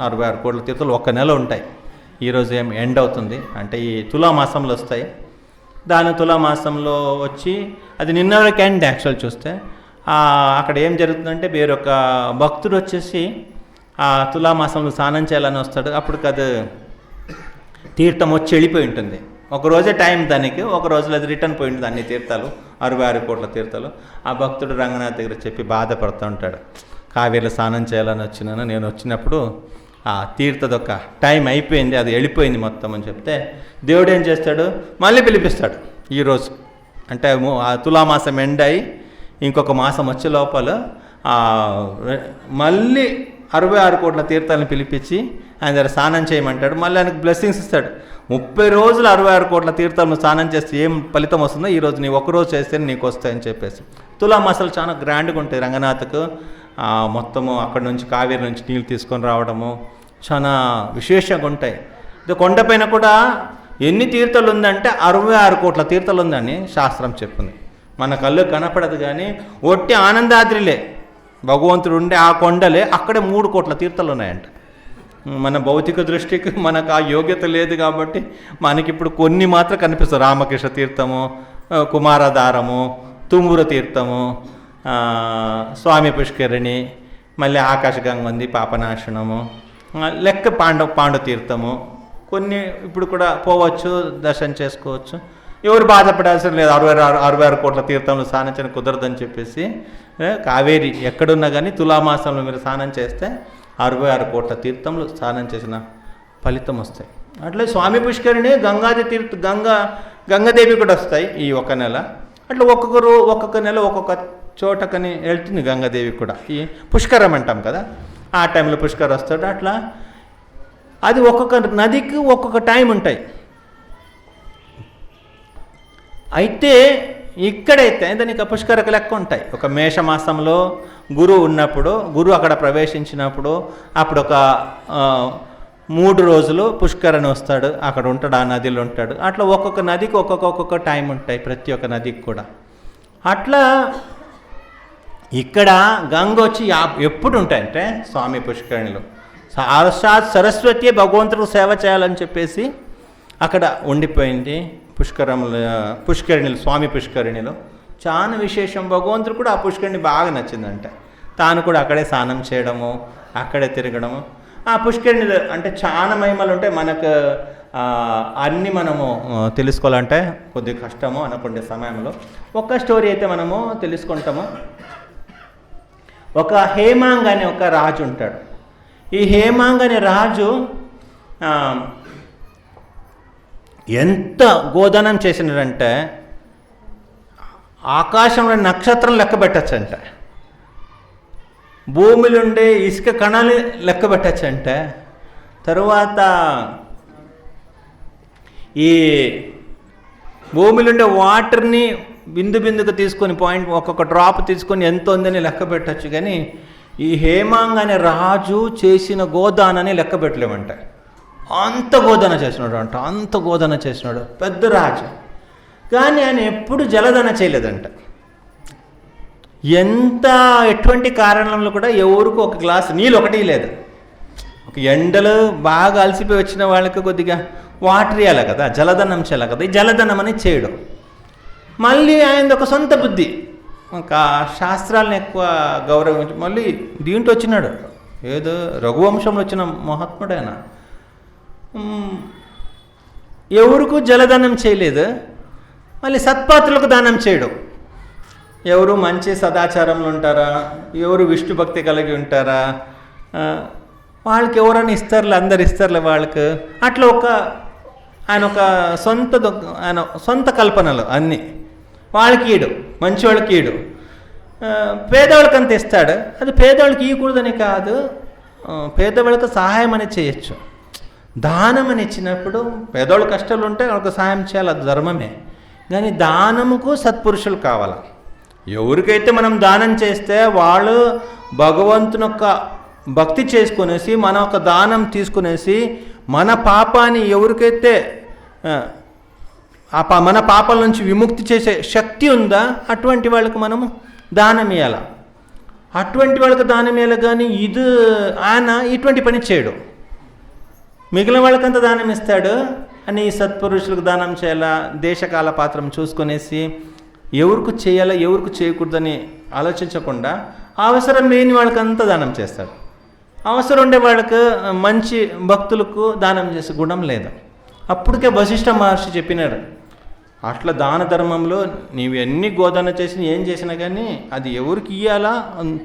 66 కోట్ల తీర్థాలు ఒక్క నెల ఉంటాయి. ఈరోజు ఏం ఎండ్ అవుతుంది అంటే ఈ తులామాసంలో వస్తాయి. దాని తులామాసంలో వచ్చి అది నిన్న వరకు ఎండ్ యాక్చువల్ చూస్తే. అక్కడ ఏం జరుగుతుందంటే వేరొక భక్తుడు వచ్చేసి ఆ తులామాసంలో స్నానం చేయాలని వస్తాడు. అప్పుడు అది తీర్థం వచ్చి వెళ్ళిపోయి ఉంటుంది. ఒక రోజే టైం దానికి, ఒక రోజులో అది రిటర్న్ పోయి ఉంటుంది అన్ని తీర్థాలు, 66 కోట్ల తీర్థాలు. ఆ భక్తుడు రంగనాథ్ దగ్గర చెప్పి బాధపడుతూ ఉంటాడు, కావేరిలో స్నానం చేయాలని వచ్చినాను, నేను వచ్చినప్పుడు ఆ తీర్థదొక్క టైం అయిపోయింది, అది వెళ్ళిపోయింది మొత్తం అని చెప్తే దేవుడు ఏం చేస్తాడు, మళ్ళీ పిలిపిస్తాడు. ఈరోజు అంటే ఆ తులామాసం ఎండ్ అయి ఇంకొక మాసం వచ్చే లోపల మళ్ళీ 66 కోట్ల తీర్థాలను పిలిపించి ఆయన దగ్గర స్నానం చేయమంటాడు. మళ్ళీ ఆయనకు బ్లెస్సింగ్స్ ఇస్తాడు. 30 రోజులు 66 కోట్ల తీర్థాలను స్నానం చేస్తే ఏం ఫలితం వస్తుందో ఈరోజు నీ ఒక్కరోజు చేస్తే నీకు వస్తాయని చెప్పేసి. తులామాసాలు చాలా గ్రాండ్గా ఉంటాయి. రంగనాథకు మొత్తము అక్కడ నుంచి కావేరి నుంచి నీళ్ళు తీసుకొని రావడము చాలా విశేషంగా ఉంటాయి. ఇది కొండపైన కూడా ఎన్ని తీర్థాలు ఉందంటే 66 కోట్ల తీర్థాలు ఉందని శాస్త్రం చెప్పింది. మన కళ్ళు కనపడదు కానీ ఒట్టి ఆనందాద్రిలే భగవంతుడు ఉండే ఆ కొండలే అక్కడే 3 కోట్ల తీర్థాలు ఉన్నాయంట. మన భౌతిక దృష్టికి మనకు ఆ యోగ్యత లేదు కాబట్టి మనకిప్పుడు కొన్ని మాత్రం కనిపిస్తాయి. రామకృష్ణ తీర్థము, కుమారధారము, తుమ్మూర తీర్థము, స్వామి పుష్కరిణి, మళ్ళీ ఆకాశగంగ ఉంది, పాపనాశనము, లెక్క పాండు తీర్థము. కొన్ని ఇప్పుడు కూడా పోవచ్చు, దర్శనం చేసుకోవచ్చు. ఎవరు బాధపడాల్సిన లేదు. 66 కోట్ల తీర్థంలో స్నానం చేయడం కుదరదని చెప్పేసి కావేరి ఎక్కడున్నా కానీ తులామాసంలో మీరు స్నానం చేస్తే 66 కోట్ల తీర్థంలో స్నానం చేసిన ఫలితం వస్తాయి. అట్లే స్వామి పుష్కరిణి, గంగాదేవి కూడా వస్తాయి ఈ ఒక నెల. అట్లా ఒక్కొక్క నెల ఒక్కొక్క చోటకని వెళ్తుంది గంగాదేవి కూడా. ఈ పుష్కరం అంటాం కదా, ఆ టైంలో పుష్కరం వస్తాడు. అట్లా అది ఒక్కొక్క నదికి ఒక్కొక్క టైం ఉంటాయి. అయితే ఇక్కడైతే దానికి పుష్కరకు లెక్క ఉంటాయి. ఒక మేషమాసంలో గురువు ఉన్నప్పుడు, గురువు అక్కడ ప్రవేశించినప్పుడు అప్పుడు ఒక 3 రోజులు పుష్కరని వస్తాడు, అక్కడ ఉంటాడు, ఆ నదిలో ఉంటాడు. అట్లా ఒక్కొక్క నదికి ఒక్కొక్క టైం ఉంటాయి, ప్రతి ఒక్క నదికి కూడా. అట్లా ఇక్కడ గంగ వచ్చి ఎప్పుడు ఉంటాయంటే స్వామి పుష్కరిణిలో సాక్షాత్ సరస్వతి భగవంతుడికి సేవ చేయాలని చెప్పేసి అక్కడ ఉండిపోయింది. పుష్కరిణిలో స్వామి పుష్కరిణిలో చాలా విశేషం. భగవంతుడు కూడా ఆ పుష్కరిణి బాగా నచ్చిందంట. తాను కూడా అక్కడే స్నానం చేయడము, అక్కడే తిరగడము. ఆ పుష్కరిణిలో అంటే చాలా మహిమలు ఉంటాయి. మనకు అన్నీ మనము తెలుసుకోవాలంటే కొద్దిగా కష్టము అనుకునే సమయంలో ఒక స్టోరీ అయితే మనము తెలుసుకుంటాము. ఒక హేమాంగ్ అనే ఒక రాజు ఉంటాడు. ఈ హేమాంగ్ అనే రాజు ఎంత గోదానం చేసినాడంటే ఆకాశంలో నక్షత్రం లెక్క పెట్టచ్చంట, భూమిలుండే ఇసుక కణాలు లెక్క పెట్టచ్చంటే, తరువాత ఈ భూమిలుండే వాటర్ని బిందుకు తీసుకొని ఒక్కొక్క డ్రాప్ తీసుకొని ఎంత ఉందని లెక్క పెట్టచ్చు. కానీ ఈ హేమాంగ్ అనే రాజు చేసిన గోదానాన్ని లెక్క పెట్టలేమంట. అంత గోదాన చేసినాడు అంట, అంత గోదాన చేసినాడు, పెద్ద రాజు. కానీ ఆయన ఎప్పుడు జలదాన చేయలేదంట. ఎటువంటి కారణంలో కూడా ఎవరికి ఒక గ్లాస్ నీళ్ళు ఒకటి లేదు. ఒక ఎండలు బాగా అలసిపోయి వచ్చిన వాళ్ళకి కొద్దిగా వాటర్ ఇవ్వాలి కదా, జలదనం చేయాలి కదా. ఈ జలదనం అని చేయడం. మళ్ళీ ఆయన ఒక సొంత బుద్ధి, ఒక శాస్త్రాలను ఎక్కువ గౌరవించి మళ్ళీ దీంట్లో వచ్చినాడు. ఏదో రఘువంశంలో వచ్చిన మహాత్ముడైన ఎవరికి జలదానం చేయలేదు. మళ్ళీ సత్పాత్రులకు దానం చేయడం. ఎవరు మంచి సదాచారంలో ఉంటారా, ఎవరు విష్ణు భక్తి కలిగి ఉంటారా, వాళ్ళకి ఎవరైనా ఇస్తారులే, అందరు ఇస్తారులే వాళ్ళకి. అట్లా ఆయన సొంత కల్పనలు అన్నీ. వాళ్ళకి ఈడు, మంచి వాళ్ళకి ఈడు, పేదవాళ్ళకి అంత ఇస్తాడు. అది పేదవాళ్ళకి ఇవ్వకూడదని కాదు, పేదవాళ్ళకి సహాయం అనేది చేయొచ్చు. దానం అని ఇచ్చినప్పుడు పేదవాళ్ళ కష్టాలు ఉంటే వాళ్ళకి సహాయం చేయాలి, అది ధర్మమే. కానీ దానముకు సత్పురుషులు కావాలి. ఎవరికైతే మనం దానం చేస్తే వాళ్ళు భగవంతుని యొక్క భక్తి చేసుకునేసి మన ఒక దానం తీసుకునేసి మన పాపాన్ని ఎవరికైతే మన పాపాల నుంచి విముక్తి చేసే శక్తి ఉందా అటువంటి వాళ్ళకి మనము దానం ఇవ్వాలి. అటువంటి వాళ్ళకి దానం ఇవ్వాలి. కానీ ఆయన ఇటువంటి పని చేయడు. మిగిలిన వాళ్ళకంతా దానం ఇస్తాడు అని సత్పురుషులకు దానం చేయాలా, దేశకాల పాత్రం చూసుకునేసి ఎవరికి చేయాలా ఎవరికి చేయకూడదని ఆలోచించకుండా అవసరం లేని వాళ్ళకంతా దానం చేస్తాడు. అవసరం ఉండే వాళ్ళకు మంచి భక్తులకు దానం చేసే గుణం లేదు. అప్పటికే వశిష్ఠ మహర్షి చెప్పినారు, అట్లా దాన ధర్మంలో నీవు ఎన్ని గోదాన చేసినా ఏం చేసినా కానీ అది ఎవరికి ఇవ్వాలా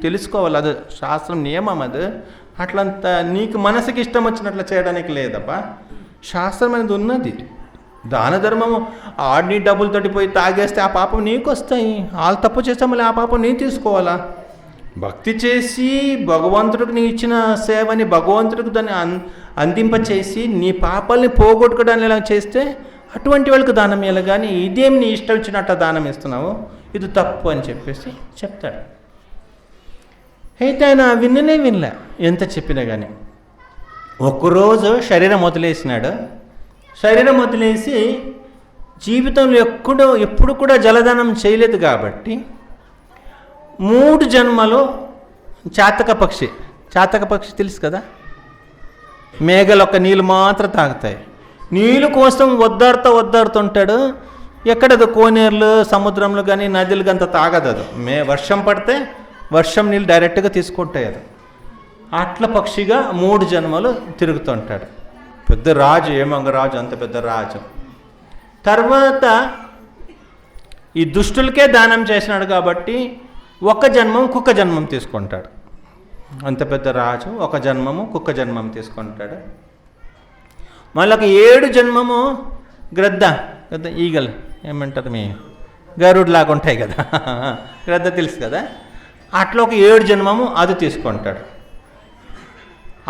తెలుసుకోవాలి, అది శాస్త్రం నియమం. అది అట్లంత నీకు మనసుకి ఇష్టం వచ్చినట్లు చేయడానికి లేదప్పా, శాస్త్రం అనేది ఉన్నది. దాన ధర్మము ఆడిని డబ్బులతోటి పోయి తాగేస్తే ఆ పాపం నీకు వస్తాయి. వాళ్ళు తప్పు చేస్తే మళ్ళీ ఆ పాపం నీ తీసుకోవాలా. భక్తి చేసి భగవంతుడికి నీ ఇచ్చిన సేవని భగవంతుడికి దాన్ని అందింపచేసి నీ పాపాలని పోగొట్టుకోవడానికి ఎలా చేస్తే అటువంటి వాళ్ళకి దానం ఇవ్వాలి. కానీ ఇదేం నీ ఇష్టం వచ్చినట్టు దానం ఇస్తున్నావు, ఇది తప్పు అని చెప్పేసి చెప్తాడు. అయితే ఆయన వినలే ఎంత చెప్పినా కానీ. ఒక్కరోజు శరీరం వదిలేసినాడు. శరీరం వదిలేసి జీవితంలో ఎప్పుడు కూడా జలదానం చేయలేదు కాబట్టి 3 జన్మలు చాతక పక్షి తెలుసు కదా, మేఘలు ఒక నీళ్ళు మాత్రం తాగుతాయి. నీళ్ళు కోసం వద్దాడుతుంటాడు. ఎక్కడదో కోనేరులు సముద్రంలో కానీ నదులు అంత తాగదు. అది వర్షం పడితే వర్షం నీళ్ళు డైరెక్ట్గా తీసుకుంటాయి. అది అట్ల పక్షిగా 3 జన్మలు తిరుగుతుంటాడు. పెద్ద రాజు, ఏమంగ రాజు, అంత పెద్ద రాజు. తర్వాత ఈ దుష్టులకే దానం చేసినాడు కాబట్టి ఒక జన్మం కుక్క జన్మం తీసుకుంటాడు. అంత పెద్ద రాజు ఒక జన్మము కుక్క జన్మం తీసుకుంటాడు. మళ్ళీ 7 జన్మము గ్రద్ద ఈగలు ఏమంటారు మీ గరుడులాగా ఉంటాయి కదా, గ్రద్ద తెలుసు కదా, అట్లా ఒక 7 జన్మము అది తీసుకుంటాడు.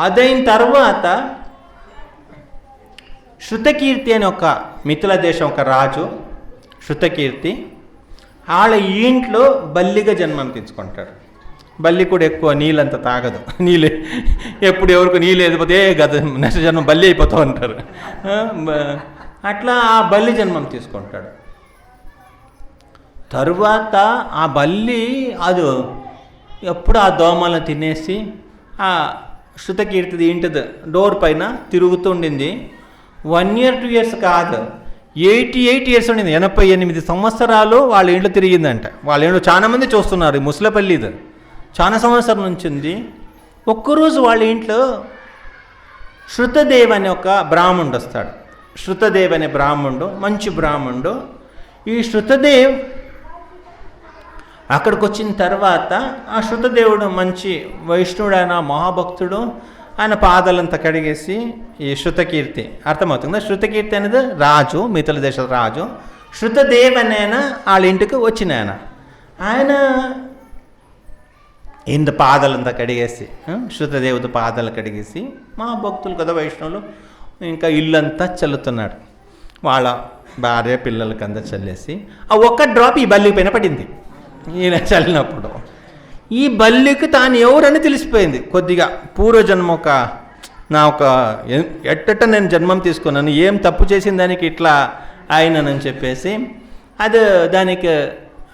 అదైన తర్వాత శృతకీర్తి అని ఒక మిథిల దేశం ఒక రాజు శృతకీర్తి, వాళ్ళ ఇంట్లో బల్లిగా జన్మం తీసుకుంటాడు. బల్లి కూడా ఎక్కువ నీళ్ళంత తాగదు, నీళ్ళు ఎప్పుడు ఎవరికి నీళ్ళు లేకపోతే గత నెక్స్ట్ జన్మం బల్లి అయిపోతూ ఉంటారు. అట్లా ఆ బల్లి జన్మం తీసుకుంటాడు. తరువాత ఆ బల్లి అది ఎప్పుడు ఆ దోమలను తినేసి ఆ శృతకీర్తిది ఇంటిది డోర్ పైన తిరుగుతూ ఉండింది. 1 year 2 years కాదు, 88 years ఉండింది. 88 సంవత్సరాలు వాళ్ళ ఇంట్లో తిరిగిందంట. వాళ్ళ ఇంట్లో చాలామంది చూస్తున్నారు, ముసలపల్లిది చాలా సంవత్సరం నుంచి ఉంది. ఒక్కరోజు వాళ్ళ ఇంట్లో శృతదేవ్ అనే ఒక బ్రాహ్మణుడు వస్తాడు. శృతదేవ్ అనే బ్రాహ్మణుడు మంచి బ్రాహ్మణుడు. ఈ శృతదేవ్ అక్కడికి వచ్చిన తర్వాత ఆ శృతదేవుడు మంచి వైష్ణవుడైన మహాభక్తుడు, ఆయన పాదాలంతా కడిగేసి ఈ శృతకీర్తి అర్థమవుతుందా, శృతకీర్తి అనేది రాజు, మిథిల దేశ రాజు. శృతదేవ్ అనే ఆయన వాళ్ళ ఇంటికి వచ్చిన ఆయన ఇంత పాదాలంతా కడిగేసి శృతదేవుడు పాదాలు కడిగేసి మా భక్తులు కదా వైష్ణవులు ఇంకా ఇల్లంతా చల్లుతున్నాడు. వాళ్ళ భార్య పిల్లలకంతా చల్లేసి ఆ ఒక్క డ్రాప్ ఈ బల్లి పైన పడింది. ఈయన చల్లినప్పుడు ఈ బల్లికి తాను ఎవరని తెలిసిపోయింది. కొద్దిగా పూర్వజన్మ ఎట్టట నేను జన్మం తీసుకున్నాను, ఏం తప్పు చేసిన దానికి ఇట్లా అయినానని చెప్పేసి అది దానికి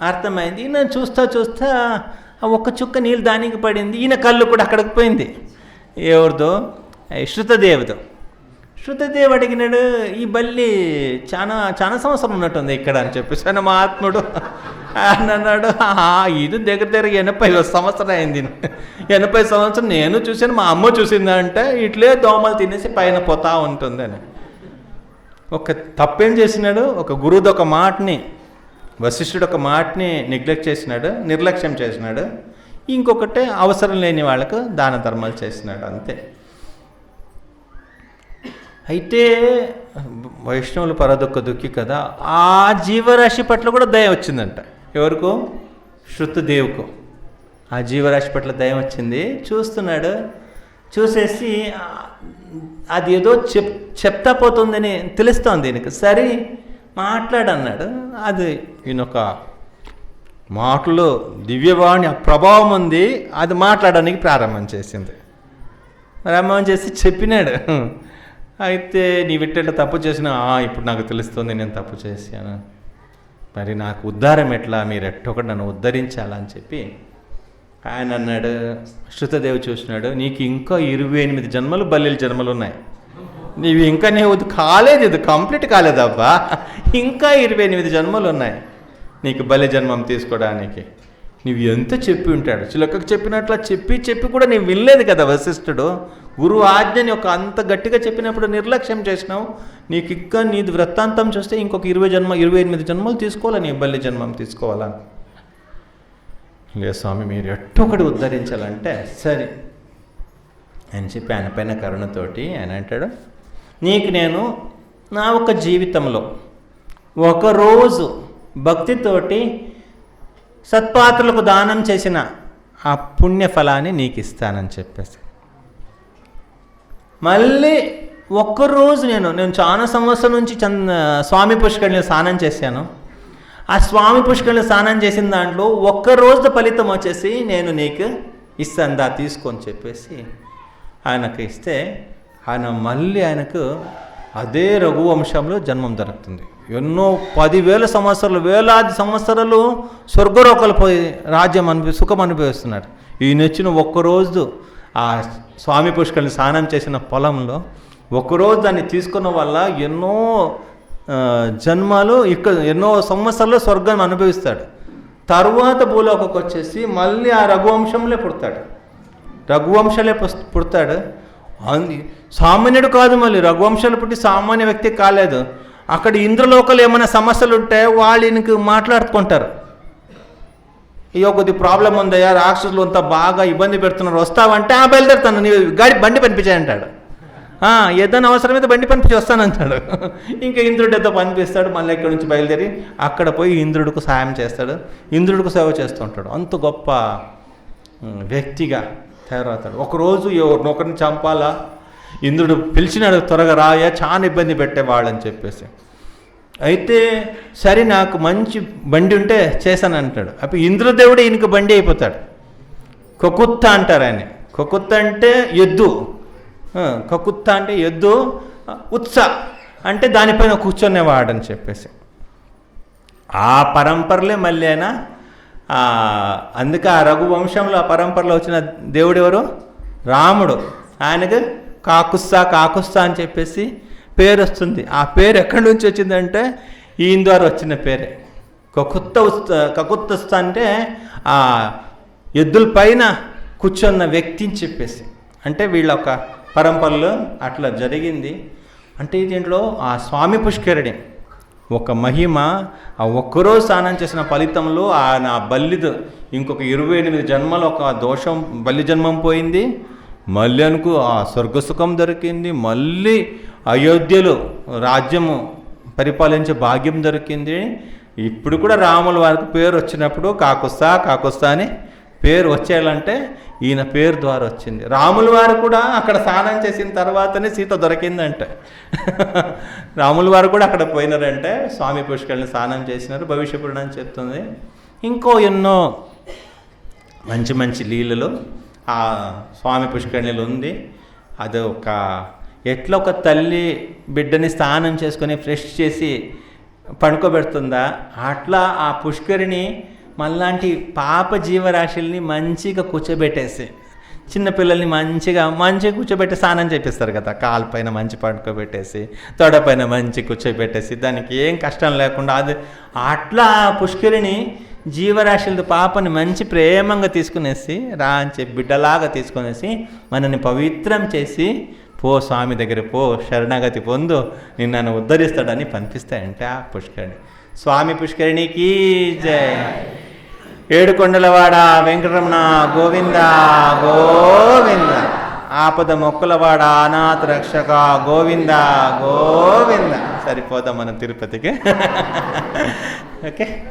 అర్థమైంది. ఈయన చూస్తా ఆ ఒక్క చుక్క నీళ్ళు దానికి పడింది. ఈయన కళ్ళు కూడా అక్కడికి పోయింది. ఎవరిదో, శృతదేవుడు. శృతదేవ్ అడిగినాడు, ఈ బల్లి చాలా సంవత్సరం ఉన్నట్టుంది ఇక్కడ అని చెప్పేసి ఆయన మహాత్ముడు అని అన్నాడు. ఇది దగ్గర 80 సంవత్సరం అయింది. 80 సంవత్సరం నేను చూశాను, మా అమ్మ చూసిందంటే ఇట్లే దోమలు తినేసి పైన పోతా ఉంటుందని. ఒక తప్పేం చేసినాడు, ఒక గురువుది ఒక మాటని, వశిష్ఠుడు ఒక మాటని నిర్లక్ష్యం చేసినాడు. ఇంకొకటే అవసరం లేని వాళ్ళకు దాన ధర్మాలు చేసినాడు, అంతే. అయితే వైష్ణవులు పరదొక్క దుఃఖి కదా, ఆ జీవరాశి పట్ల కూడా దయ వచ్చిందంట. ఎవరికో, శృతదేవుకు ఆ జీవరాశి పట్ల దయ వచ్చింది. చూస్తున్నాడు, చూసేసి అది ఏదో చెప్తా పోతుందని తెలుస్తోంది దీనికి. సరే మాట్లాడన్నాడు. అది ఈయనొక మాటలో దివ్యవాణి ప్రభావం ఉంది, అది మాట్లాడడానికి ప్రారంభం చేసింది. ప్రారంభం చేసి చెప్పినాడు, అయితే నీ విట్టేట తప్పు చేసినా ఇప్పుడు నాకు తెలుస్తుంది నేను తప్పు చేశాను, మరి నాకు ఉద్ధారం ఎట్లా, మీరు ఎట్టొకటి నన్ను ఉద్ధరించాలని చెప్పి ఆయన అన్నాడు. శృతదేవి చూసినాడు, నీకు ఇంకా 28 జన్మలు బల్లిల జన్మలు ఉన్నాయి, నీవు ఇంకా కాలేదు, ఇది కంప్లీట్ కాలేదబ్బా, ఇంకా 28 జన్మలు ఉన్నాయి నీకు బలి జన్మం తీసుకోవడానికి. నీవు ఎంత చెప్పి ఉంటాడు, చిలకకు చెప్పినట్లా చెప్పి కూడా నీవు వినలేదు కదా వశిష్ఠుడు. గురువు ఆజ్ఞని అంత గట్టిగా చెప్పినప్పుడు నిర్లక్ష్యం చేసినావు. నీకు ఇంకా నీది వృత్తాంతం చూస్తే ఇంకొక 28 జన్మలు తీసుకోవాలా, నీ బల్లి జన్మం తీసుకోవాలా. లేదు స్వామి, మీరు ఎట్టొకటి ఉద్ధరించాలంటే సరే అని చెప్పి ఆయన పైన కరుణతోటి ఆయన అంటాడు, నీకు నేను నా ఒక జీవితంలో ఒకరోజు భక్తితోటి సత్పాత్రలకు దానం చేసిన ఆ పుణ్యఫలాన్ని నీకు ఇస్తానని చెప్పేసి, మళ్ళీ ఒక్కరోజు నేను చాలా సంవత్సరం నుంచి స్వామి పుష్కరిణిలో స్నానం చేశాను. ఆ స్వామి పుష్కరిణిలో స్నానం చేసిన దాంట్లో ఒక్కరోజు ఫలితం వచ్చేసి నేను నీకు ఇస్తాను, దా తీసుకొని చెప్పేసి ఆయనకు ఇస్తే ఆయన మళ్ళీ ఆయనకు అదే రఘువంశంలో జన్మం జరుగుతుంది. ఎన్నో 10,000 సంవత్సరాలు, వేలాది సంవత్సరాలు స్వర్గలోకాలు పోయి రాజ్యం సుఖం అనుభవిస్తున్నాడు. ఈయన వచ్చిన ఒక్కరోజు ఆ స్వామి పుష్కరిణి స్నానం చేసిన పొలంలో ఒకరోజు దాన్ని తీసుకున్న వల్ల ఎన్నో జన్మాలు ఇక్కడ ఎన్నో సంవత్సరాలు స్వర్గం అనుభవిస్తాడు. తరువాత భూలోకకు వచ్చేసి మళ్ళీ ఆ రఘువంశంలో పుడతాడు. సామాన్యుడు కాదు, మళ్ళీ రఘువంశాలు పుట్టి సామాన్య వ్యక్తి కాలేదు. అక్కడ ఇంద్రలోకలు ఏమైనా సమస్యలు ఉంటే వాళ్ళు ఈయనకి మాట్లాడుకుంటారు, అయ్యో కొద్ది ప్రాబ్లం ఉందయ్యా, రాక్షసులు అంతా బాగా ఇబ్బంది పెడుతున్నారు, వస్తావంటే బయలుదేరుతాను, నీ బండి పంపించాయంటాడు. ఏదైనా అవసరమైతే బండి పంపించి వస్తానంటాడు. ఇంకా ఇంద్రుడు ఏదో పనిపిస్తాడు, మళ్ళీ ఇక్కడి నుంచి బయలుదేరి అక్కడ పోయి ఇంద్రుడికి సాయం చేస్తాడు, ఇంద్రుడికి సేవ చేస్తూ ఉంటాడు. అంత గొప్ప వ్యక్తిగా తయారవుతాడు. ఒకరోజు ఒకరిని చంపాలా, ఇంద్రుడు పిలిచినాడు, త్వరగా రాయా, చాలా ఇబ్బంది పెట్టేవాళ్ళని చెప్పేసి. అయితే సరే నాకు మంచి బండి ఉంటే చేశాను అంటాడు. అప్పుడు ఇంద్రదేవుడు ఈయనకు బండి అయిపోతాడు. కొకుత్త అంటారు ఆయన. కొకుత్త అంటే ఎద్దు, కకుత్త అంటే ఎద్దు, ఉత్స అంటే దానిపైన కూర్చునేవాడని చెప్పేసి. ఆ పరంపరలే మళ్ళీ ఆయన అందుకే ఆ రఘువంశంలో ఆ పరంపరలో వచ్చిన దేవుడు ఎవరు? రాముడు. ఆయనకు కాకుస్తా అని చెప్పేసి పేరు వస్తుంది. ఆ పేరు ఎక్కడి నుంచి వచ్చిందంటే ఈయన ద్వారా వచ్చిన పేరే. కకుత్త అంటే ఆ ఎద్దుల పైన కూర్చున్న వ్యక్తి అని చెప్పేసి. అంటే వీళ్ళ ఒక పరంపరలో అట్లా జరిగింది. అంటే దీంట్లో ఆ స్వామి పుష్కరిణి ఒక మహిమ. ఆ ఒక్కరోజు స్నానం చేసిన ఫలితంలో ఆయన బల్లిదు ఇంకొక 28 జన్మలు ఒక దోషం బల్లి జన్మం పోయింది, మళ్ళీ అనుకు ఆ స్వర్గసుఖం దొరికింది, మళ్ళీ అయోధ్యలో రాజ్యము పరిపాలించే భాగ్యం దొరికింది. ఇప్పుడు కూడా రాముల వారికి పేరు వచ్చినప్పుడు కాకుస్తా అని పేరు వచ్చేయాలంటే ఈయన పేరు ద్వారా వచ్చింది. రాముల వారు కూడా అక్కడ స్నానం చేసిన తర్వాతనే సీత దొరికిందంటే. రాముల వారు కూడా అక్కడ పోయినారంటే స్వామి పుష్కరిణి స్నానం చేసినారు, భవిష్య పురాణం చెప్తుంది. ఇంకో ఎన్నో మంచి మంచి లీలలు ఆ స్వామి పుష్కరిణిలో ఉంది. అది ఎట్లా ఒక తల్లి బిడ్డని స్నానం చేసుకొని ఫ్రెష్ చేసి పడుకోబెడుతుందా, అట్లా ఆ పుష్కరిణి మళ్ళాంటి పాప జీవరాశుల్ని మంచిగా కూర్చోబెట్టేసి, చిన్నపిల్లల్ని మంచిగా కూర్చోబెట్టి స్నానం చేపిస్తారు కదా, కాలుపైన మంచి పడుకోబెట్టేసి, తొడపైన మంచి కూర్చోబెట్టేసి, దానికి ఏం కష్టం లేకుండా అది అట్లా పుష్కరిణి జీవరాశులతో పాపని మంచి ప్రేమంగా తీసుకునేసి అని చెప్పి బిడ్డలాగా తీసుకునేసి మనల్ని పవిత్రం చేసి పో స్వామి దగ్గర పో, శరణాగతి పొందు, నన్ను ఉద్ధరిస్తాడని పంపిస్తాయంటే ఆ పుష్కరిణి. స్వామి పుష్కరిణికి జై. ఏడుకొండలవాడ వెంకటరమణ గోవింద గోవింద. ఆపద మొక్కులవాడ అనాథ రక్షక గోవింద గోవింద. సరిపోదాం మనం తిరుపతికి. ఓకే.